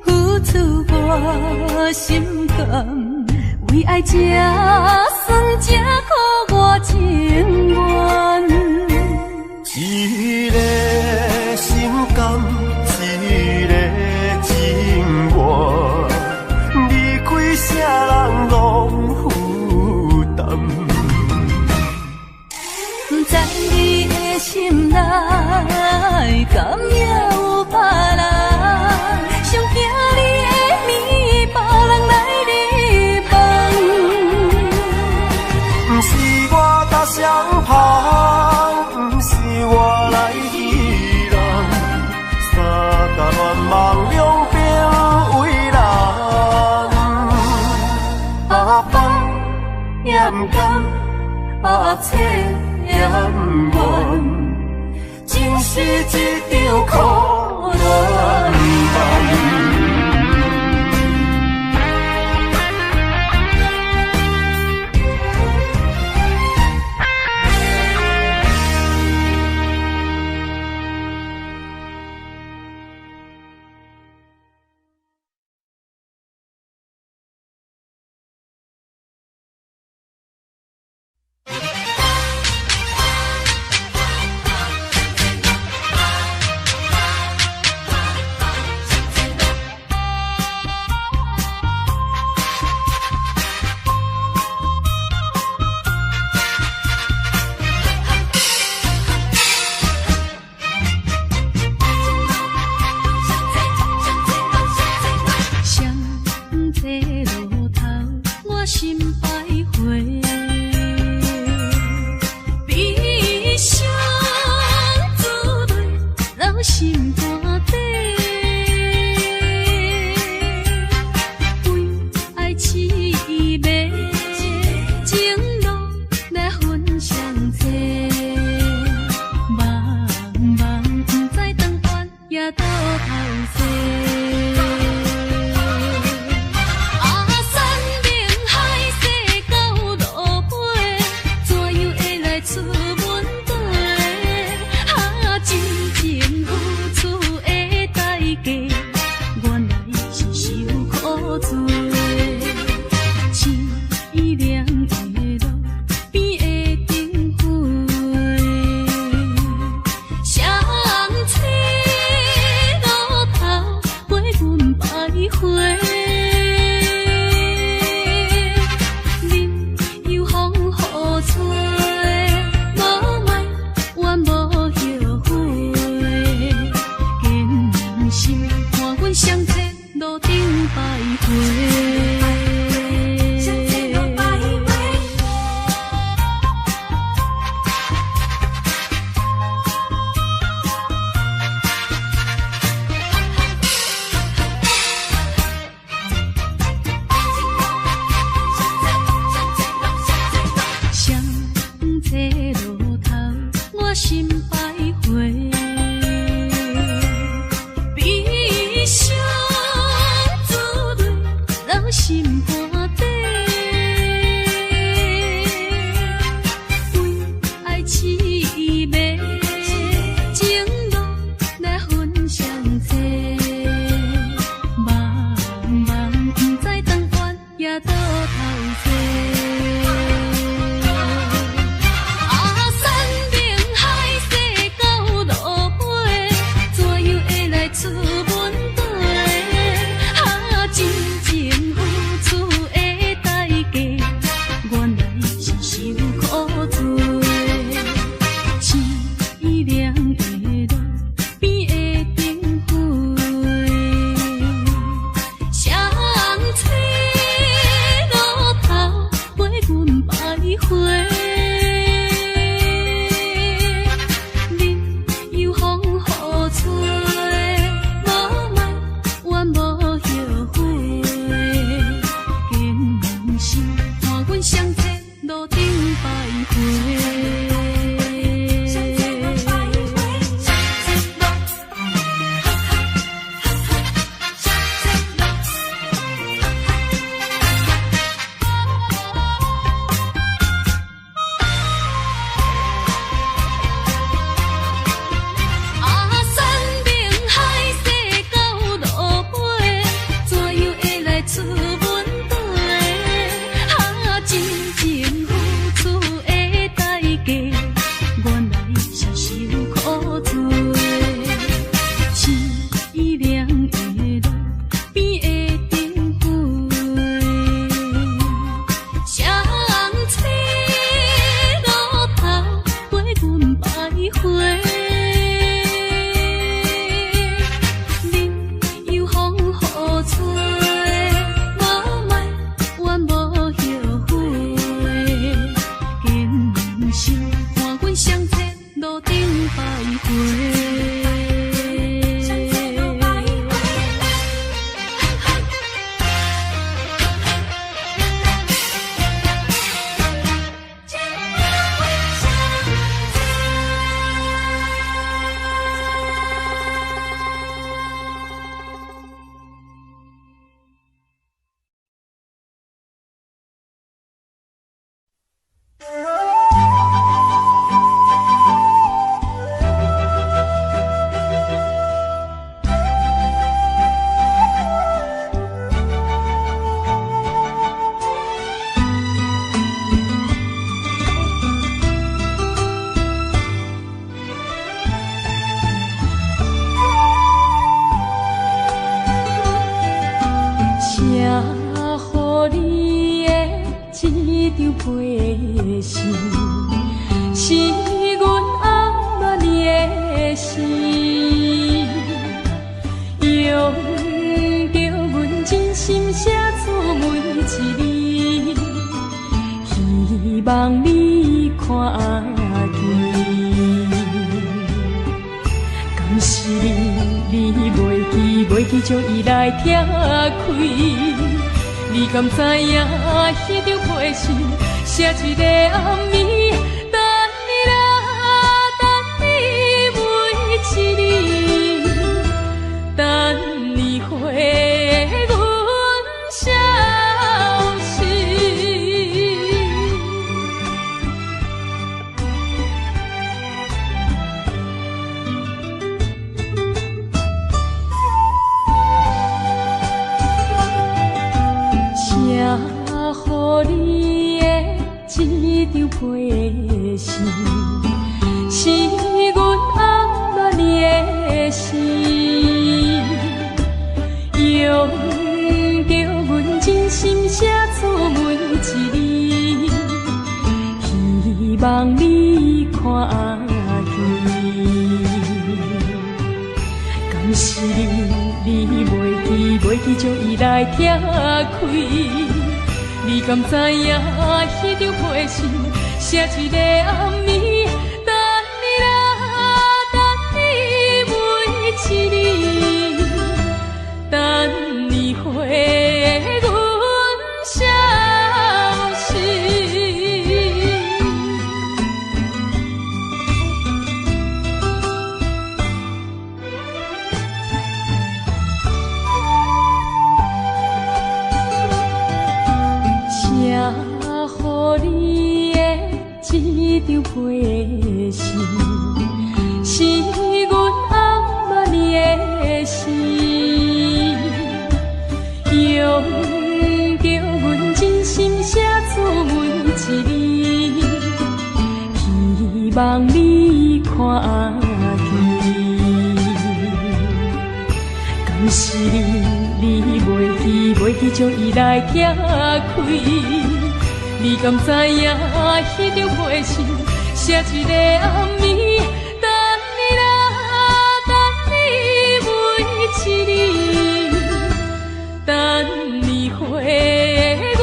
[SPEAKER 3] 付出我心肝，为爱这算这苦我情愿。
[SPEAKER 2] 一个心甘，一个情愿，离开啥人拢负担。
[SPEAKER 3] 在你的心内，敢也有别人，上惊你的面，别人来你房。
[SPEAKER 2] 不是我搭相旁，不是我来戏人，三甲乱梦两边为难。阿放念甘，阿切念怨。情是一场苦恋梦。
[SPEAKER 3] 的心，是阮阿妈你的心，用着阮真心写出每一字，希望你看见。敢是你袂记将伊来拆开？你敢知影迄张批信，写一个暗暝，等你来，等你每一字，等你回阮消息。写予你的这张批信，是阮阿妈你的心，用着阮真心写出每一字，希望你看见。敢是你袂记将伊来拆开？你敢知影迄张批信，写一个暗暝，等你来，等你每一字，等你回阮消息。写予你的这张批信，是阮阿妈你的心，用着阮真心写出每一字，希望你看见。敢是你袂记将伊来拆开？你敢知影迄张批信，写一个暗暝，等你来，等你每一字，等你回阮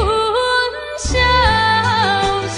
[SPEAKER 3] 消息。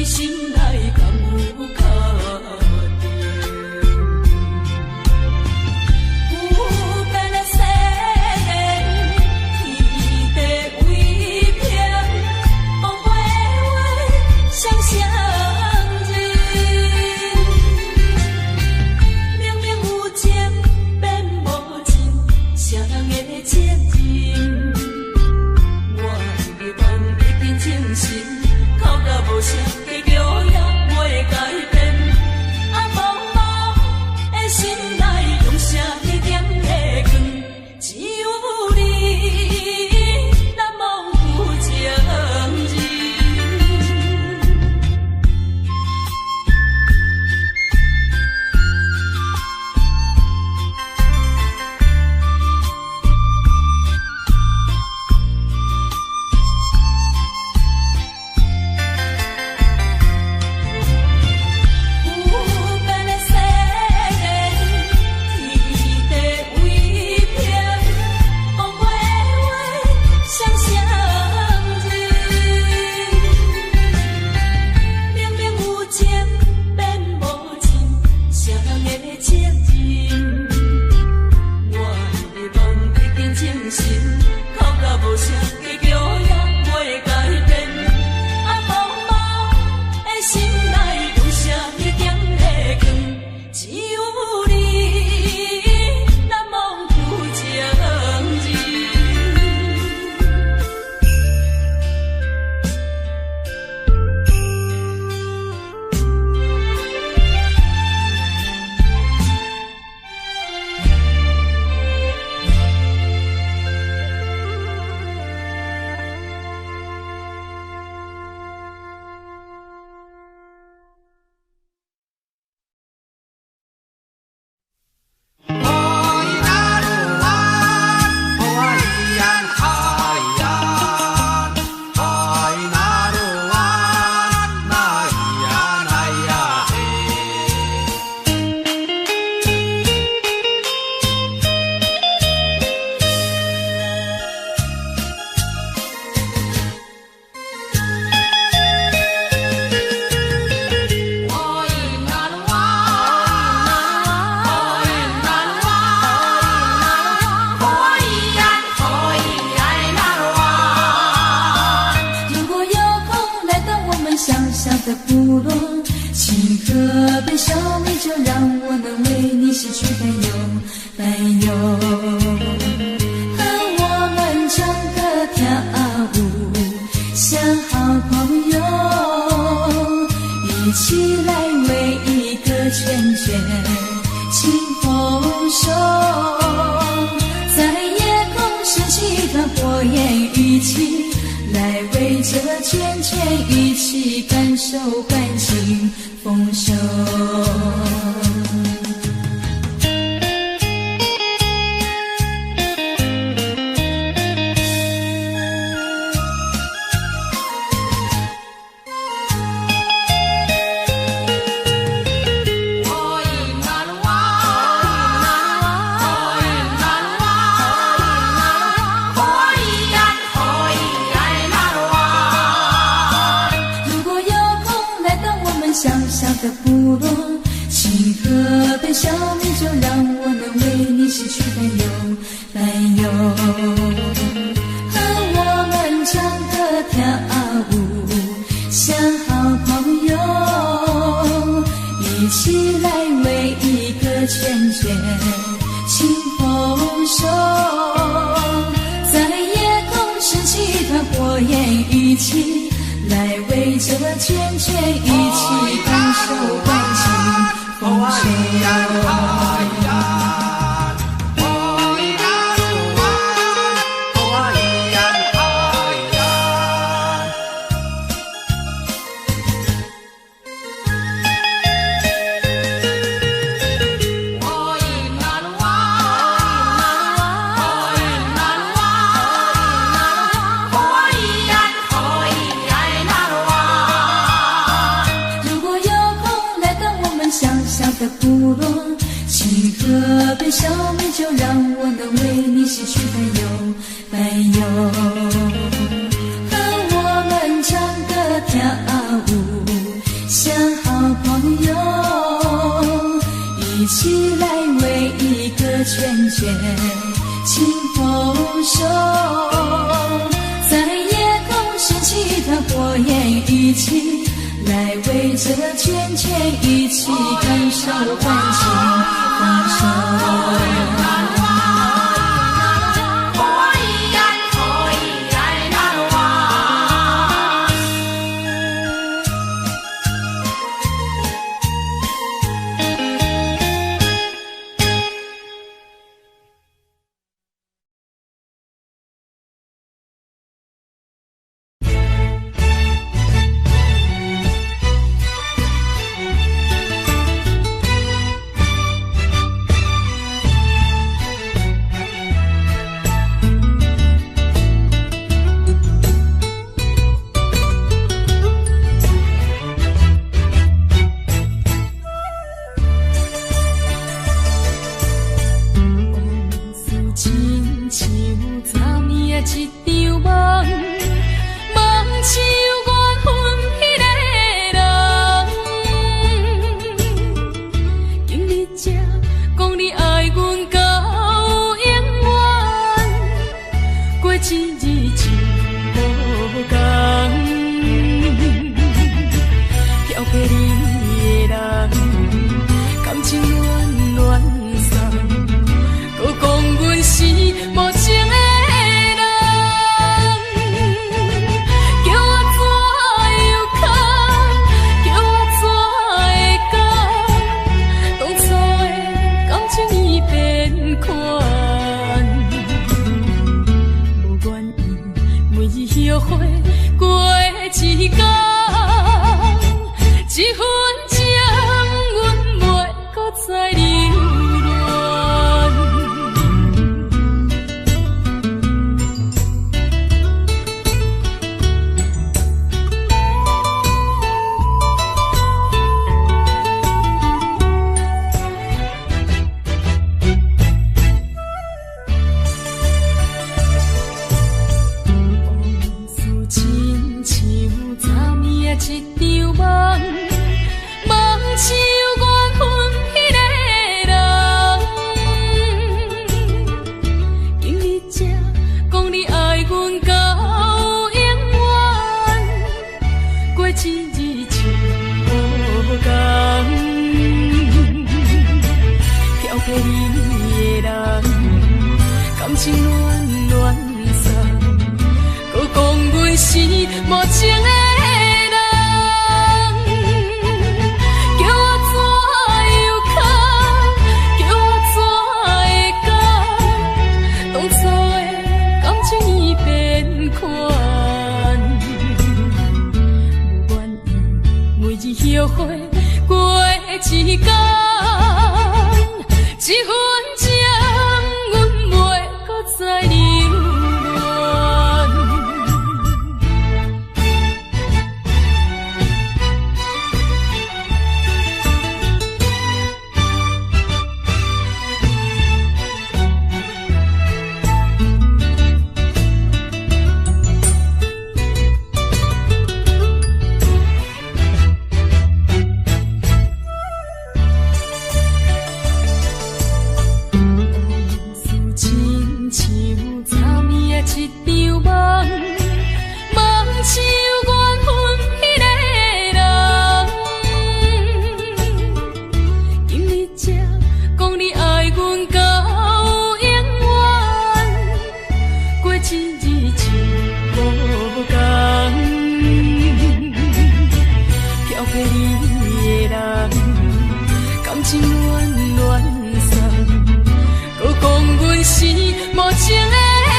[SPEAKER 3] 心内敢有确定？有变的世间，天地为平，讲过的话双双认。明明有情，变无情，啥人的责任？我的梦已经清醒，哭到无声，结局也袂改变。啊，茫茫的心内，用啥去点的光？只有你，难忘有情人。有变的世间，天地为平，讲过的话双双认。明明有情，变无情，啥人的责任？我的梦已经清醒，哭到无声，结局也袂改变。啊，茫茫的心内，用啥去点的光？只有你，难忘有情人。如果有空来到我们小小的部落，请河边小米酒，让我能为你洗去担忧。和我们唱歌跳舞，像好朋友，一起来为一个圈圈清丰收。在夜空升起团火焰，一起来为这圈圈一起感受感情丰收。小小的部落，请河边小米酒，让我能为你洗去担忧。和我们唱歌跳舞，像好朋友，一起来为一个圈圈清丰收。在夜空升起团火焰，一起来为这圈圈一起感受感情丰收。的部落，请河边小米酒，让我能为你洗去担忧。和我们唱歌跳舞，圈圈清风手，在夜空升起的火焰，一起来围着圈圈，一起感受欢庆放手。情是无情的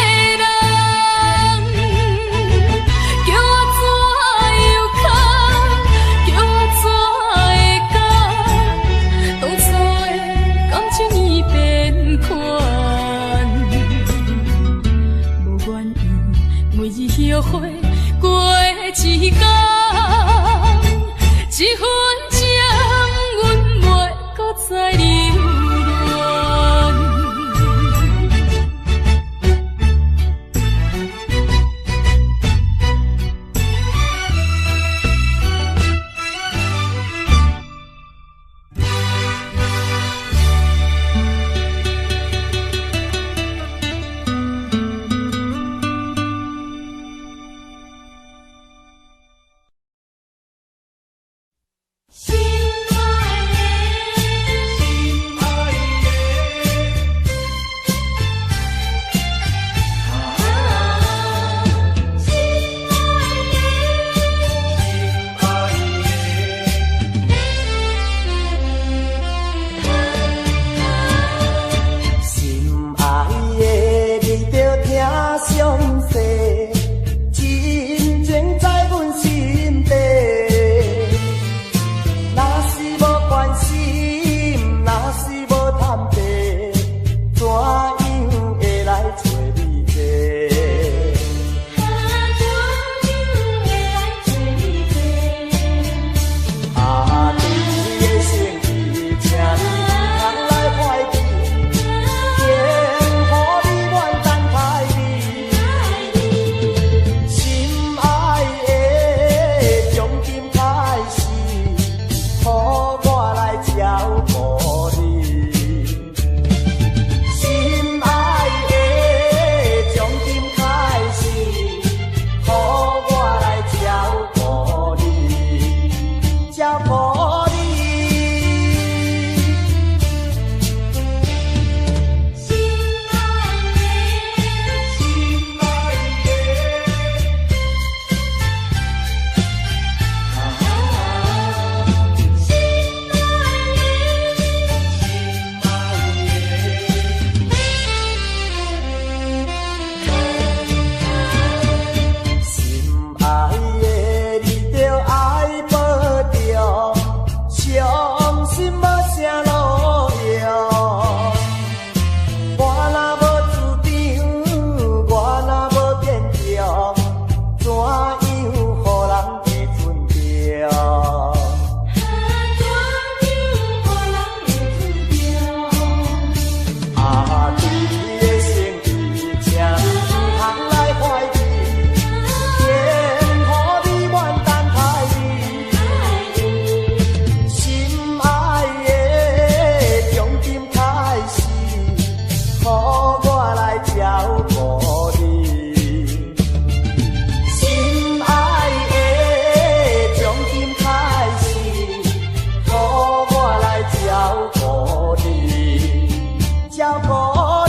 [SPEAKER 2] 照顾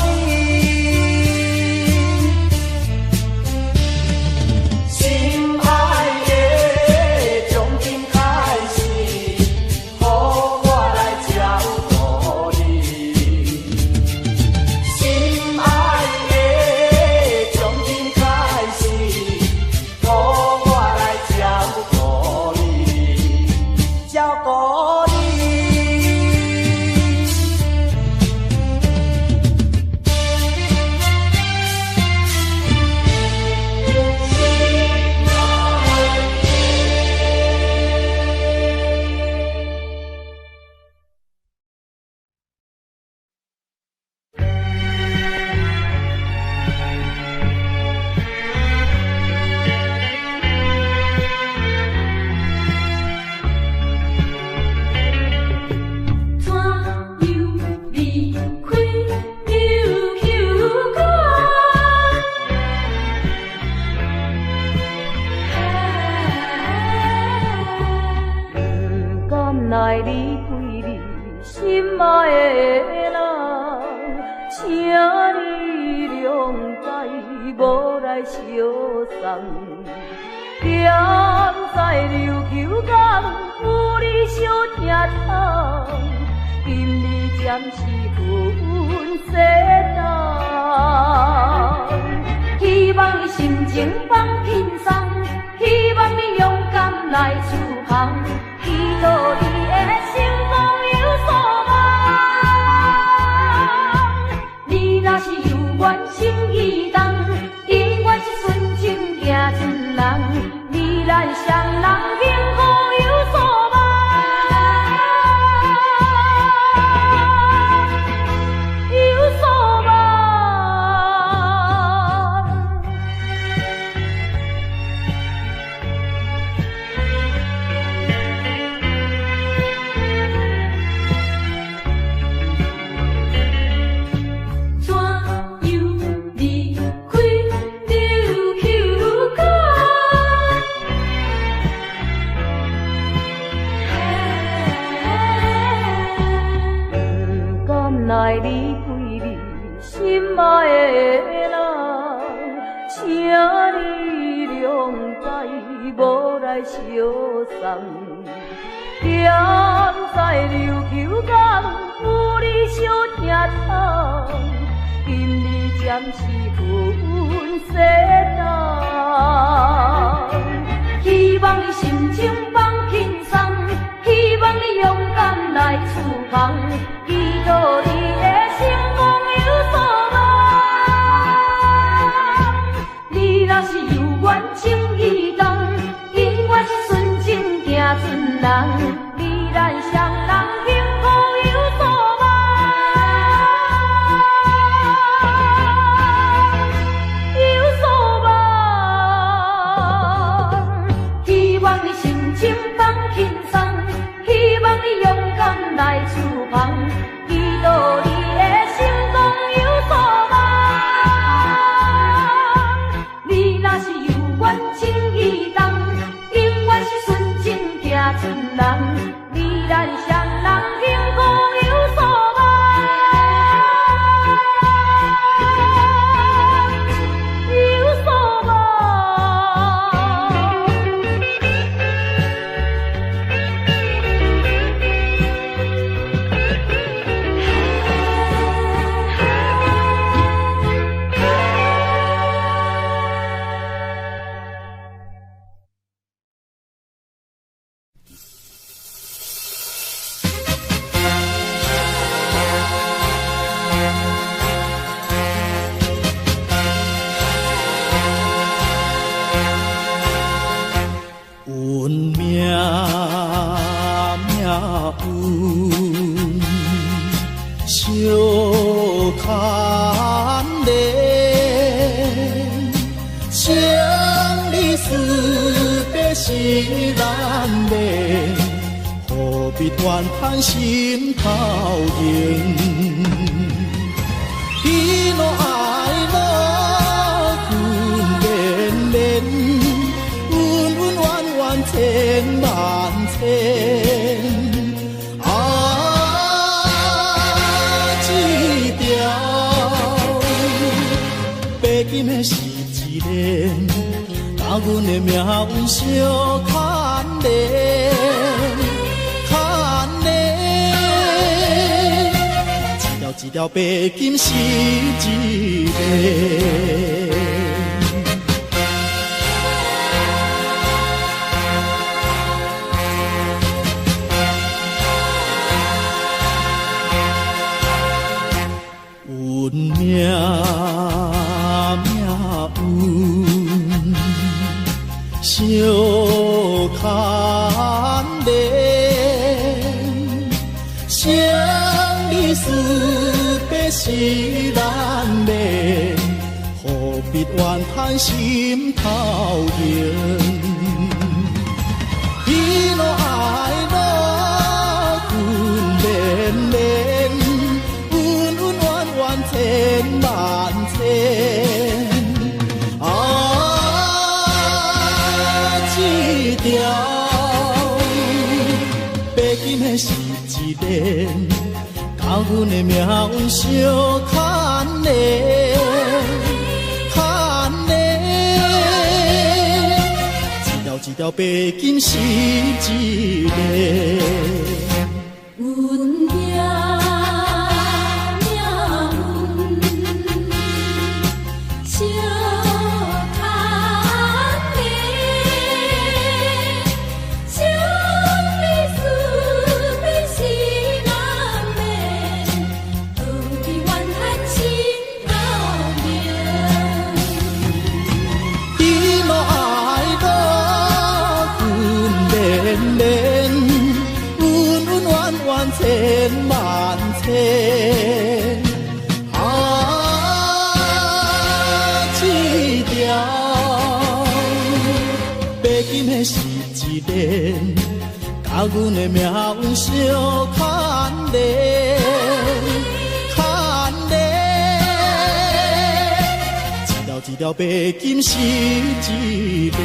[SPEAKER 2] 你。心爱的，从今开始，予我来照顾你。心爱的，从今开始，予我来照顾你，照顾你。
[SPEAKER 1] 怎样离开琉球港？不甘来离开你心爱的人，请你谅解，无来相送。踮在琉球港，有你相疼痛，今日暂时分西东。希望你心情放轻松，希望你勇敢来出航，祈祷你的成功有所望。你若是有缘心意重，永远是纯情行船人，你咱双人幸福有所望，有所望。怎样离开琉球港？不甘来离开你心爱的人，请你谅解，无来相送。踮在琉球港，有你相疼痛，今日暂时分西东。希望你心情放轻松，希望你勇敢来出航，祈祷你的成功有所望。你若是有缘情意重，永远是纯情行船人，你咱双人幸福有所望，有所望。希望你心情放轻松，希望你勇敢来出航，祈祷你的成功有所望。你若是有缘情意重，永远是纯情行船人，你咱双人幸福有所望，有所望。
[SPEAKER 4] 运命命运，小牵连，生离死别是难免，何必怨叹心头硬？喜怒哀乐分连连，恩恩怨怨千万千。啊，一条金的是一年，甲阮的命运相牵连，牵连。一条一条白金是一个。命运相牵连，生离死别是难免，何必怨叹心头痛？喜怒哀乐分连连，恩恩怨怨千万千。一条白金的是一连，甲阮的命运相牵连，牵连。一条一条白金是一个。千万千一条白金的是一连，甲阮的命运相牵连，牵连。一条一条白金是一个。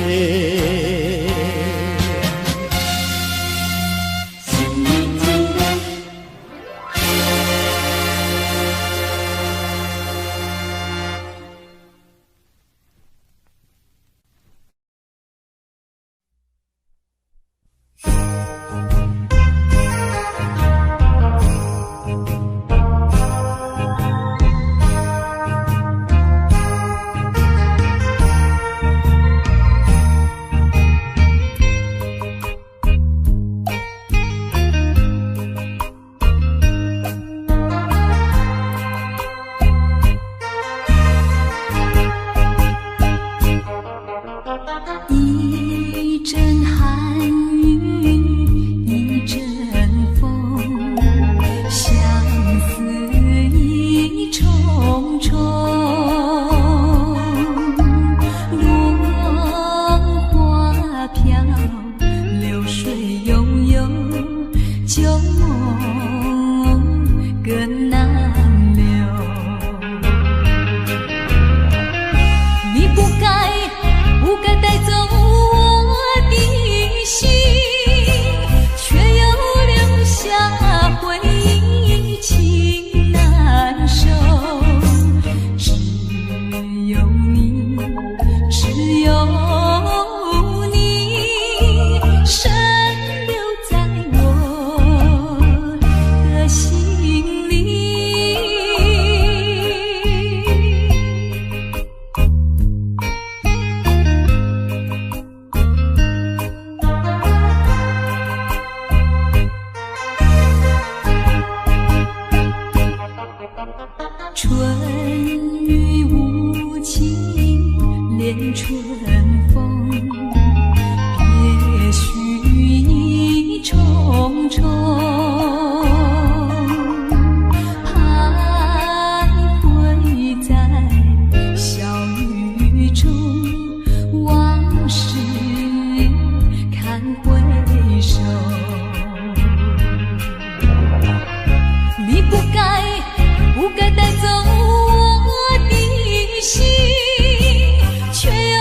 [SPEAKER 3] 不该带走我的心，却又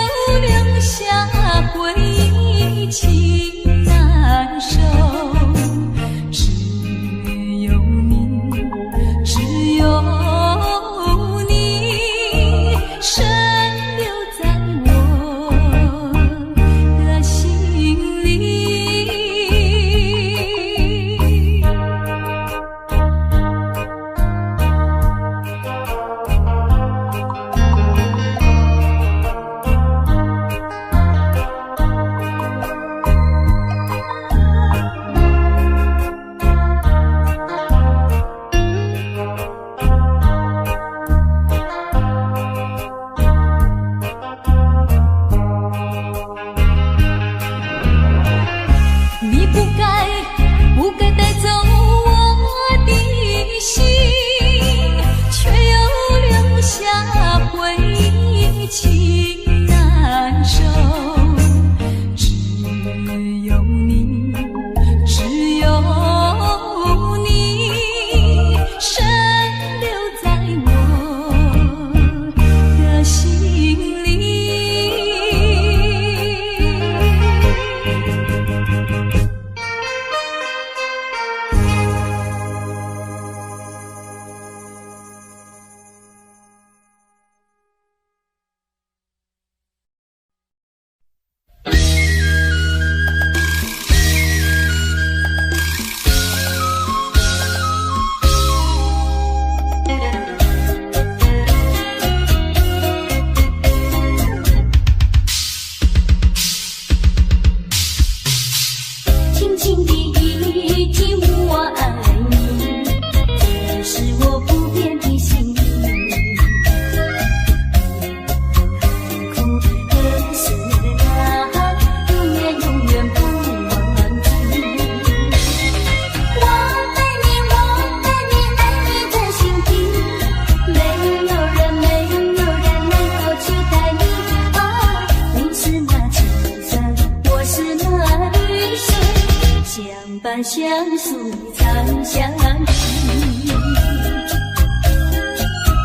[SPEAKER 3] 相思长相依。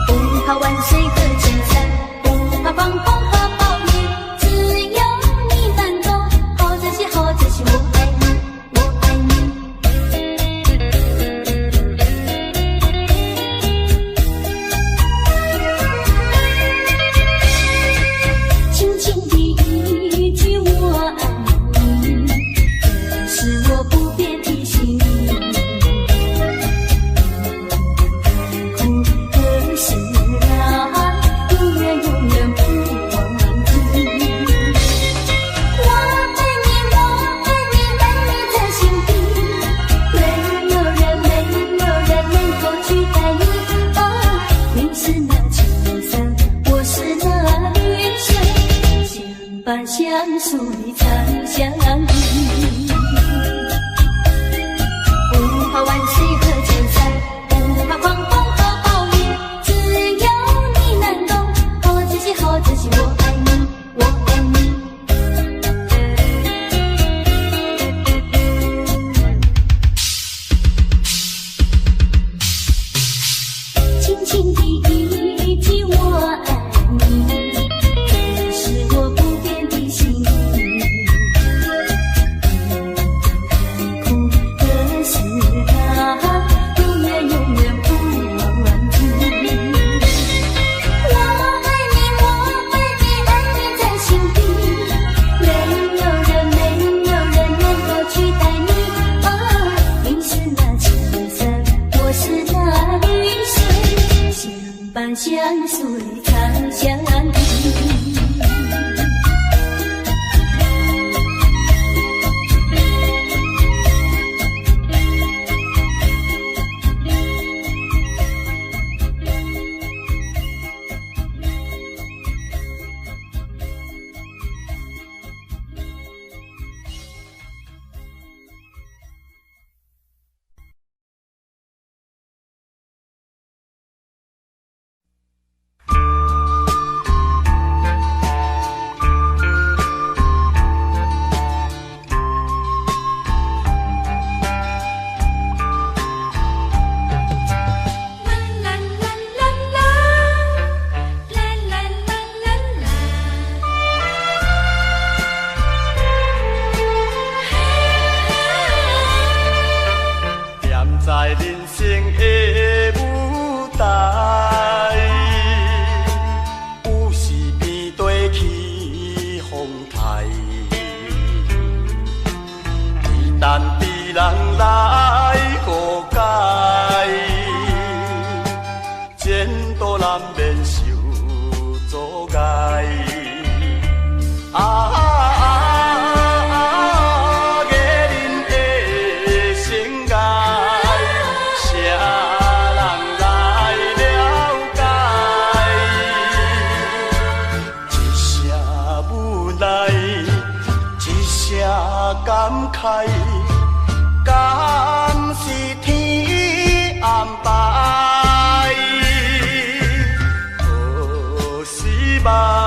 [SPEAKER 3] 不怕万水和千山，不怕狂风和暴雨，只有你能懂。好珍惜，好珍惜，我爱你，我爱你。轻轻的一句我爱你，这是我不变的心意。苦和涩啊，永远永远不忘记。我爱你，我爱你，爱你在心底，没有人能够取代你。哦，你是那秋色，我是那云水，相伴相随长相依。不怕万水和千山，不怕狂风和暴雨，只有你能懂。好珍惜，好珍惜，我爱你，我爱你。轻轻的一句我爱你，这是我不变的心意。苦和涩啊，永远永远不忘记。我爱你，我爱你，爱你在心底，没有人能够取代你。哦，你是那秋色，我是那云水，相伴相随长相依。
[SPEAKER 2] 站在人生的舞台，有时面对起风台，只等别人来误解，前途难免受阻碍。感慨，敢是天安排？何时捌？